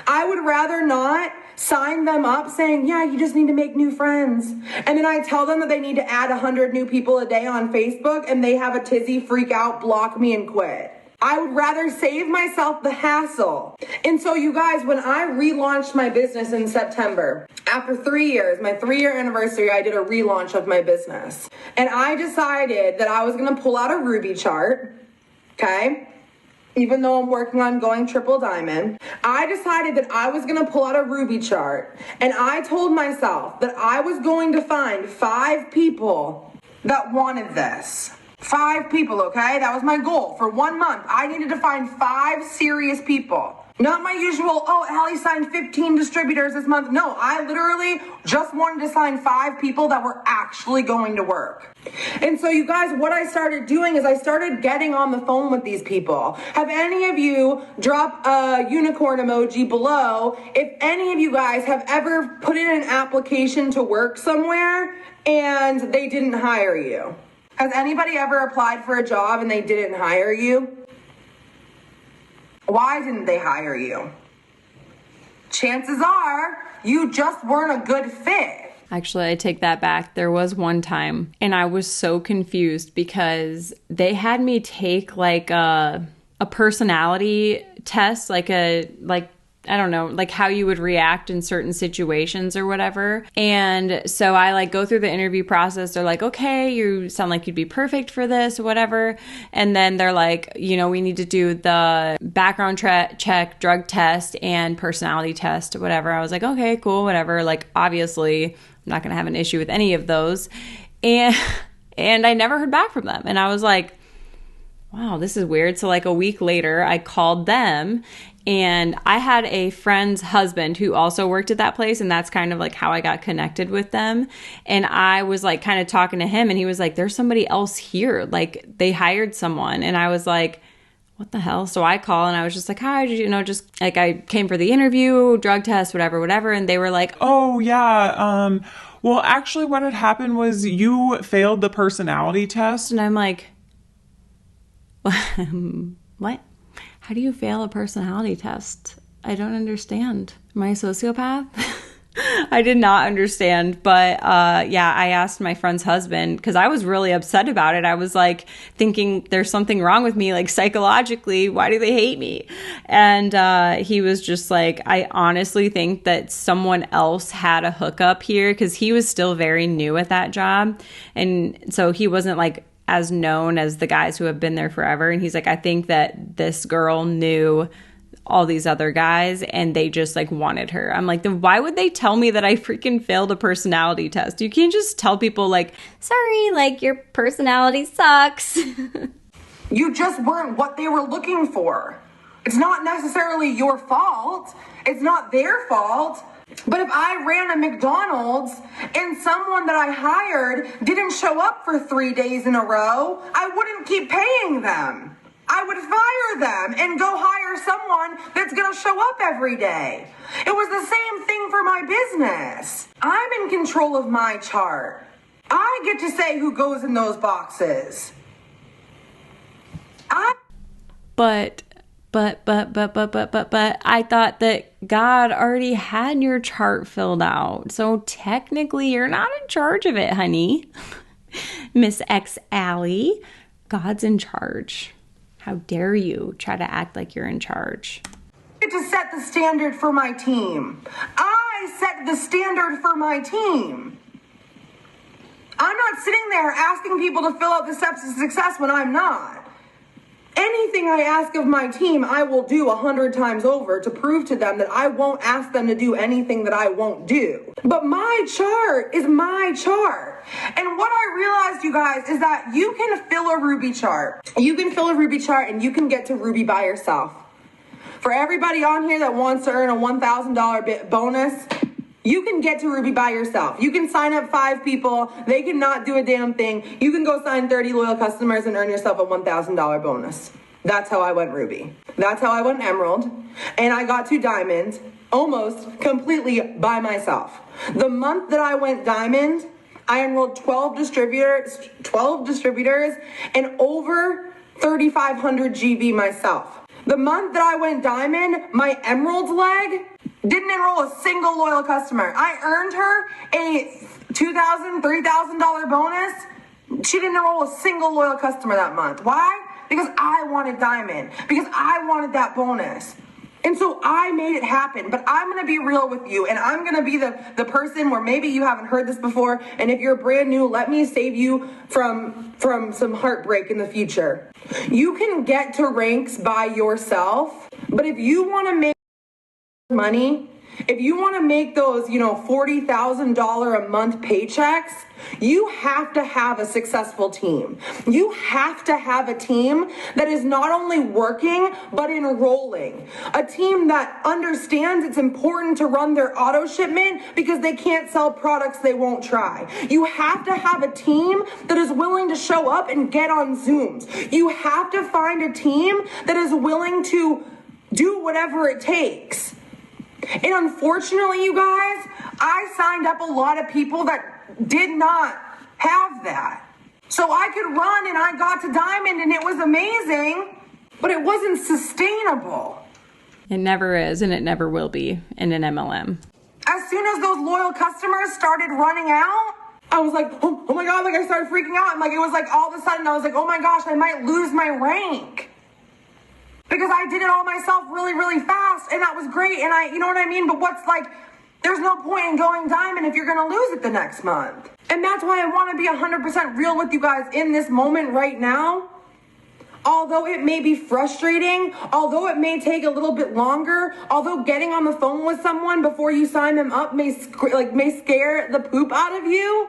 I would rather not sign them up saying, yeah, you just need to make new friends. And then I tell them that they need to add 100 new people a day on Facebook and they have a tizzy, freak out, block me, and quit. I would rather save myself the hassle. And so you guys, when I relaunched my business in September, after 3 years, my 3-year anniversary, I did a relaunch of my business. And I decided that I was going to pull out a Ruby chart, okay? Even though I'm working on going triple diamond, I decided that I was going to pull out a Ruby chart. And I told myself that I was going to find 5 people that wanted this. 5 people, okay? That was my goal. For 1 month, I needed to find 5 serious people. Not my usual, oh, Allie signed 15 distributors this month. No, I literally just wanted to sign 5 people that were actually going to work. And so you guys, what I started doing is I started getting on the phone with these people. Have any of you, drop a unicorn emoji below, if any of you guys have ever put in an application to work somewhere and they didn't hire you? Has anybody ever applied for a job and they didn't hire you? Why didn't they hire you? Chances are you just weren't a good fit. Actually, I take that back. There was one time and I was so confused because they had me take a personality test, like I don't know, like how you would react in certain situations or whatever. And so I like go through the interview process. They're like, okay, you sound like you'd be perfect for this, whatever. And then they're like, you know, we need to do the background check, drug test, and personality test, whatever. I was like, okay, cool, whatever. Like, obviously, I'm not going to have an issue with any of those. And I never heard back from them. And I was like, wow, this is weird. So like a week later, I called them, and I had a friend's husband who also worked at that place. And that's kind of like how I got connected with them. And I was like kind of talking to him, and he was like, there's somebody else here. Like they hired someone. And I was like, what the hell? So I call, and I was just like, hi, did you know, just like I came for the interview, drug test, whatever. And they were like, Oh, yeah. Well, actually what had happened was you failed the personality test. and I'm like, what? How do you fail a personality test? I don't understand. Am I a sociopath? I did not understand. But yeah, I asked my friend's husband because I was really upset about it. I was like thinking there's something wrong with me, like psychologically. Why do they hate me? And he was just like, I honestly think that someone else had a hookup here because he was still very new at that job. And so he wasn't like as known as the guys who have been there forever. And he's like, I think that this girl knew all these other guys and they just like wanted her. I'm like, then why would they tell me that I freaking failed a personality test? You can't just tell people like, Sorry, like your personality sucks. You just weren't what they were looking for. It's not necessarily your fault. It's not their fault. But if I ran a McDonald's and someone that I hired didn't show up for 3 days in a row, I wouldn't keep paying them. I would fire them and go hire someone that's going to show up every day. It was the same thing for my business. I'm in control of my chart. I get to say who goes in those boxes. but I thought that God already had your chart filled out. So technically you're not in charge of it, honey. Miss X Alley, God's in charge. How dare you try to act like you're in charge? To set the standard for my team. I set the standard for my team. I'm not sitting there asking people to fill out the steps to success when I'm not. Anything I ask of my team, I will do 100 times over to prove to them that I won't ask them to do anything that I won't do. But my chart is my chart. And what I realized, you guys, is that you can fill a Ruby chart. You can fill a Ruby chart and you can get to Ruby by yourself. For everybody on here that wants to earn a $1,000 bonus, you can get to Ruby by yourself. You can sign up 5 people. They cannot do a damn thing. You can go sign 30 loyal customers and earn yourself a $1,000 bonus. That's how I went Ruby. That's how I went Emerald. And I got to Diamond almost completely by myself. The month that I went Diamond, I enrolled 12 distributors and over 3,500 GB myself. The month that I went Diamond, my Emerald leg didn't enroll a single loyal customer. I earned her a $2,000, $3,000 bonus. She didn't enroll a single loyal customer that month. Why? Because I wanted Diamond. Because I wanted that bonus. And so I made it happen. But I'm going to be real with you. And I'm going to be the person where maybe you haven't heard this before. And if you're brand new, let me save you from some heartbreak in the future. You can get to ranks by yourself. But if you want to make money, if you want to make those, $40,000 a month paychecks, you have to have a successful team. You have to have a team that is not only working, but enrolling. A team that understands it's important to run their auto shipment because they can't sell products they won't try. You have to have a team that is willing to show up and get on Zooms. You have to find a team that is willing to do whatever it takes. And unfortunately, you guys, I signed up a lot of people that did not have that. So I could run and I got to Diamond and it was amazing, but it wasn't sustainable. It never is, and it never will be in an MLM. As soon as those loyal customers started running out, I was like, oh my God, like I started freaking out. And like, it was like all of a sudden I was like, oh my gosh, I might lose my rank. because I did it all myself really, really fast, and that was great, and you know what I mean? But what's like, there's no point in going diamond if you're gonna lose it the next month. And that's why I wanna be 100% real with you guys in this moment right now. Although it may be frustrating, although it may take a little bit longer, although getting on the phone with someone before you sign them up may scare the poop out of you,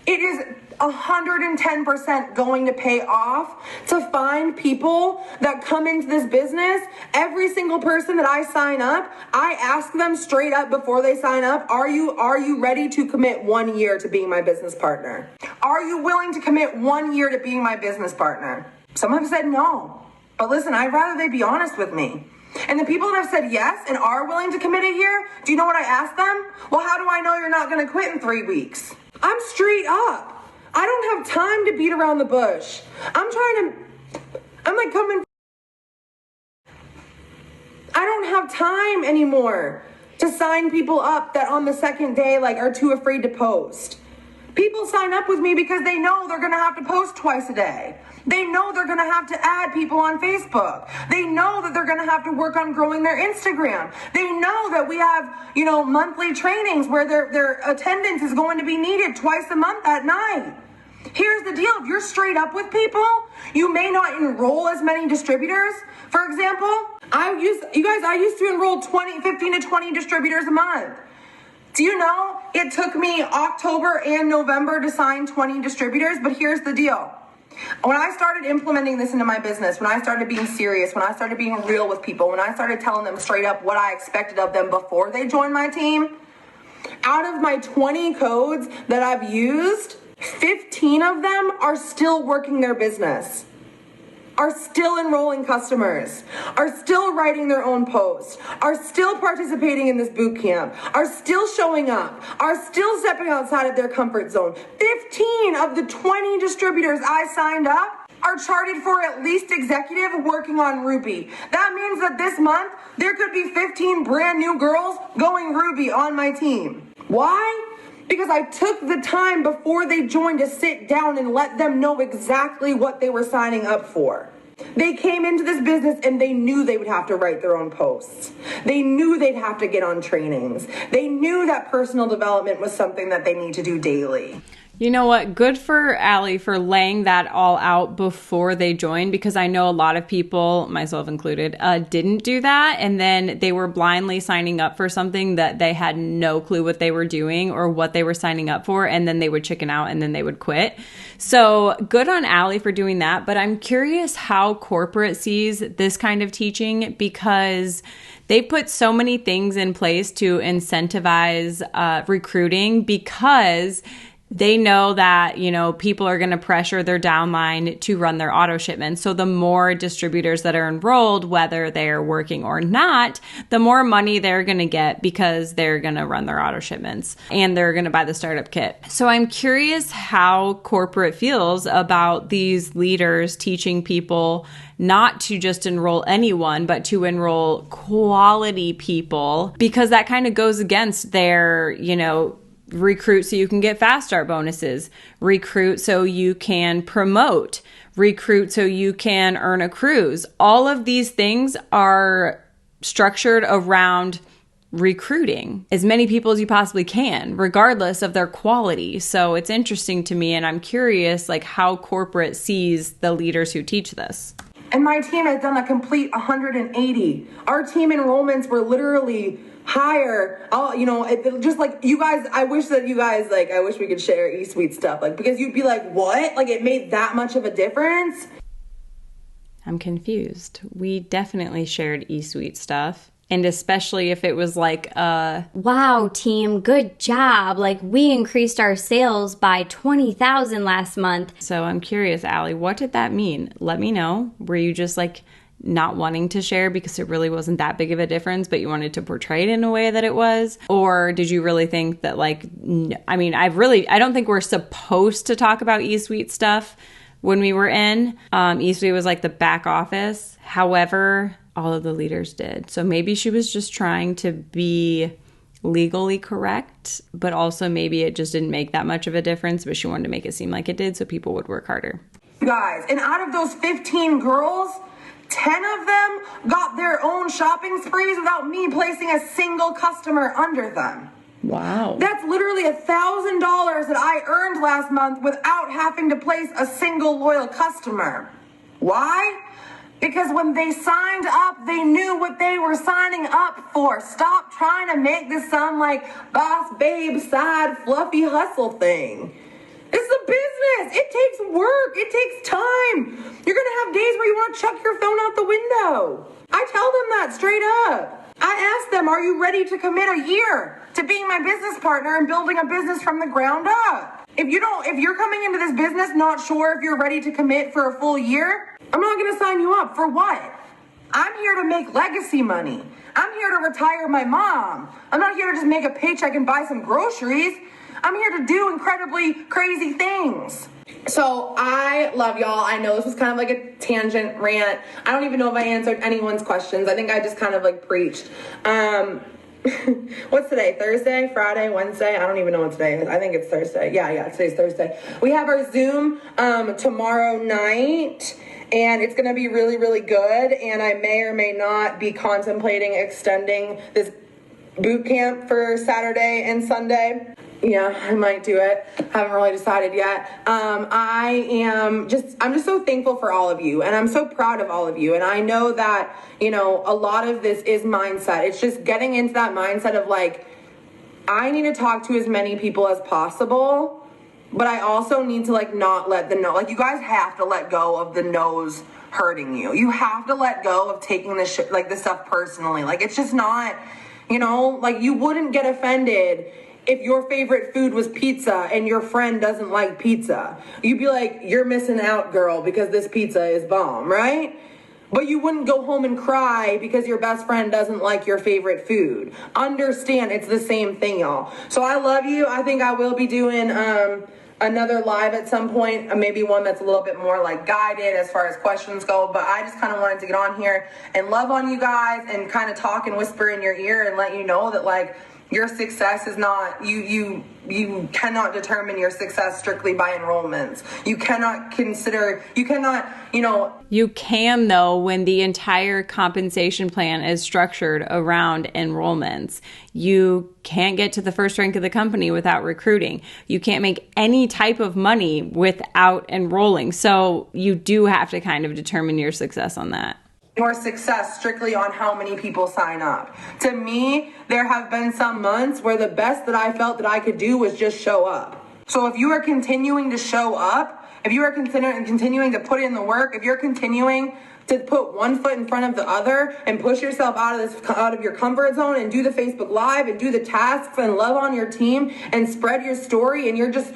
it is 110% going to pay off to find people that come into this business. Every single person that I sign up, I ask them straight up before they sign up, are you ready to commit 1 year to being my business partner? Are you willing to commit 1 year to being my business partner? Some have said no, but listen, I'd rather they be honest with me. And the people that have said yes and are willing to commit a year, do you know what I ask them? Well, how do I know you're not going to quit in 3 weeks? I'm straight up. I don't have time to beat around the bush. I'm like coming. I don't have time anymore to sign people up that on the second day like are too afraid to post. People sign up with me because they know they're going to have to post twice a day. They know they're going to have to add people on Facebook. They know that they're going to have to work on growing their Instagram. They know that we have, monthly trainings where their attendance is going to be needed twice a month at night. Here's the deal. If you're straight up with people, you may not enroll as many distributors. For example, I used to enroll 15 to 20 distributors a month. Do you know it took me October and November to sign 20 distributors? But here's the deal. When I started implementing this into my business, when I started being serious, when I started being real with people, when I started telling them straight up what I expected of them before they joined my team, out of my 20 codes that I've used, 15 of them are still working their business, are still enrolling customers, are still writing their own posts, are still participating in this boot camp, are still showing up, are still stepping outside of their comfort zone. 15 of the 20 distributors I signed up are charted for at least executive working on Ruby. That means that this month, there could be 15 brand new girls going Ruby on my team. Why? Because I took the time before they joined to sit down and let them know exactly what they were signing up for. They came into this business and they knew they would have to write their own posts. They knew they'd have to get on trainings. They knew that personal development was something that they need to do daily. You know what? Good for Allie for laying that all out before they joined, because I know a lot of people, myself included, didn't do that. And then they were blindly signing up for something that they had no clue what they were doing or what they were signing up for. And then they would chicken out and then they would quit. So good on Allie for doing that. But I'm curious how corporate sees this kind of teaching, because they put so many things in place to incentivize recruiting, because they know that, people are going to pressure their downline to run their auto shipments. So the more distributors that are enrolled, whether they're working or not, the more money they're going to get, because they're going to run their auto shipments and they're going to buy the startup kit. So I'm curious how corporate feels about these leaders teaching people not to just enroll anyone, but to enroll quality people, because that kind of goes against their, recruit so you can get fast start bonuses, recruit so you can promote, recruit so you can earn a cruise. All of these things are structured around recruiting as many people as you possibly can, regardless of their quality. So it's interesting to me, and I'm curious how corporate sees the leaders who teach this. And my team has done a complete 180. Our team enrollments were literally higher. Just like you guys, I wish we could share eSuite stuff, because you'd be like, what? It made that much of a difference? I'm confused. We definitely shared eSuite stuff. And especially if it was wow, team, good job. We increased our sales by 20,000 last month. So I'm curious, Allie, what did that mean? Let me know. Were you just not wanting to share because it really wasn't that big of a difference, but you wanted to portray it in a way that it was? Or did you really think that I don't think we're supposed to talk about eSuite stuff when we were in. eSuite was the back office. However, all of the leaders did. So maybe she was just trying to be legally correct, but also maybe it just didn't make that much of a difference, but she wanted to make it seem like it did so people would work harder. Guys, and out of those 15 girls, 10 of them got their own shopping sprees without me placing a single customer under them. Wow. That's literally $1,000 that I earned last month without having to place a single loyal customer. Why? Because when they signed up, they knew what they were signing up for. Stop trying to make this sound like boss babe side fluffy hustle thing. It's a business. It takes work. It takes time. You're going to have days where you want to chuck your phone out the window. I tell them that straight up. I ask them, are you ready to commit a year to being my business partner and building a business from the ground up? If you're coming into this business not sure if you're ready to commit for a full year, I'm not going to sign you up. For what? I'm here to make legacy money. I'm here to retire my mom. I'm not here to just make a paycheck and buy some groceries. I'm here to do incredibly crazy things. So I love y'all. I know this was kind of like a tangent rant. I don't even know if I answered anyone's questions. I think I just kind of like preached. What's today? Thursday, Friday, Wednesday? I don't even know what today is. I think it's Thursday. Yeah, today's Thursday. We have our Zoom tomorrow night, and it's going to be really, really good. And I may or may not be contemplating extending this boot camp for Saturday and Sunday. Yeah, I might do it. Haven't really decided yet. I'm just so thankful for all of you, and I'm so proud of all of you. And I know that, a lot of this is mindset. It's just getting into that mindset of like, I need to talk to as many people as possible, but I also need to like not let the no, like you guys have to let go of the no's hurting you. You have to let go of taking this shit, like this stuff personally. Like it's just not, like you wouldn't get offended if your favorite food was pizza and your friend doesn't like pizza. You'd be like, you're missing out, girl, because this pizza is bomb, right? But you wouldn't go home and cry because your best friend doesn't like your favorite food. Understand, it's the same thing, y'all. So I love you. I think I will be doing another live at some point, maybe one that's a little bit more like guided as far as questions go. But I just kind of wanted to get on here and love on you guys and kind of talk and whisper in your ear and let you know that like, your success is not, you cannot determine your success strictly by enrollments. You cannot, You can, though, when the entire compensation plan is structured around enrollments. You can't get to the first rank of the company without recruiting. You can't make any type of money without enrolling. So you do have to kind of determine your success on that. Your success strictly on how many people sign up. To me, there have been some months where the best that I felt that I could do was just show up. So if you are continuing to show up, if you are continuing to put in the work, if you're continuing to put one foot in front of the other and push yourself out of your comfort zone and do the Facebook Live and do the tasks and love on your team and spread your story, and you're just,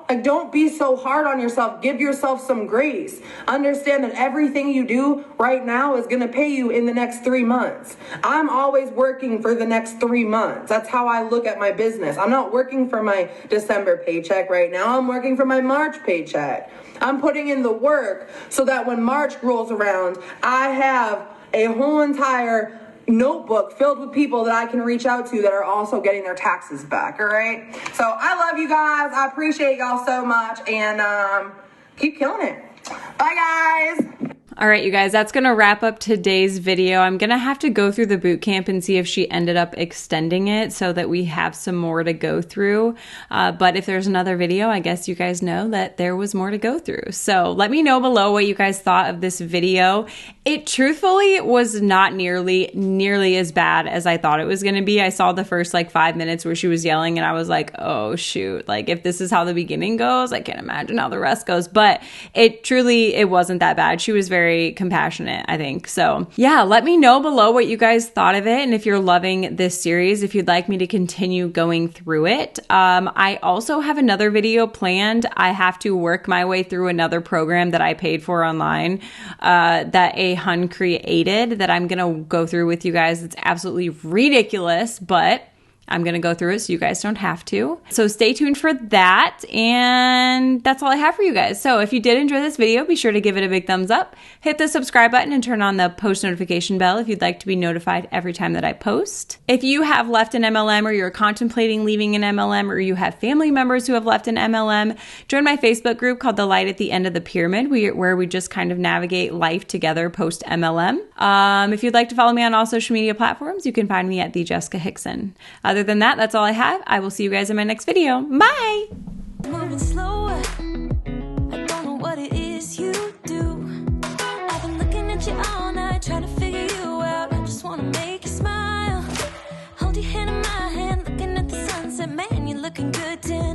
like don't be so hard on yourself. Give yourself some grace. Understand that everything you do right now is going to pay you in the next 3 months. I'm always working for the next 3 months. That's how I look at my business. I'm not working for my December paycheck right now. I'm working for my March paycheck. I'm putting in the work so that when March rolls around, I have a whole entire notebook filled with people that I can reach out to that are also getting their taxes back. All right. So I love you guys. I appreciate y'all so much, and keep killing it. Bye, guys. All right, you guys, that's going to wrap up today's video. I'm going to have to go through the boot camp and see if she ended up extending it so that we have some more to go through. But if there's another video, I guess you guys know that there was more to go through. So let me know below what you guys thought of this video. It truthfully was not nearly as bad as I thought it was going to be. I saw the first like 5 minutes where she was yelling and I was like, oh shoot, like if this is how the beginning goes, I can't imagine how the rest goes. But it wasn't that bad. She was very compassionate, I think. So yeah, let me know below what you guys thought of it and if you're loving this series, if you'd like me to continue going through it. I also have another video planned. I have to work my way through another program that I paid for online that a Hun created that I'm going to go through with you guys. It's absolutely ridiculous, but I'm going to go through it so you guys don't have to. So stay tuned for that. And that's all I have for you guys. So if you did enjoy this video, be sure to give it a big thumbs up, hit the subscribe button, and turn on the post notification bell if you'd like to be notified every time that I post. If you have left an MLM or you're contemplating leaving an MLM or you have family members who have left an MLM, join my Facebook group called The Light at the End of the Pyramid, where we just kind of navigate life together post MLM. If you'd like to follow me on all social media platforms, you can find me at the Jessica Hickson. Other than that, that's all I have. I will see you guys in my next video. Bye! Moving slower. I don't know what it is you do. I've been looking at you all night, trying to figure you out. I just wanna make you smile. Hold your hand in my hand, looking at the sunset. Man, you're looking good tonight.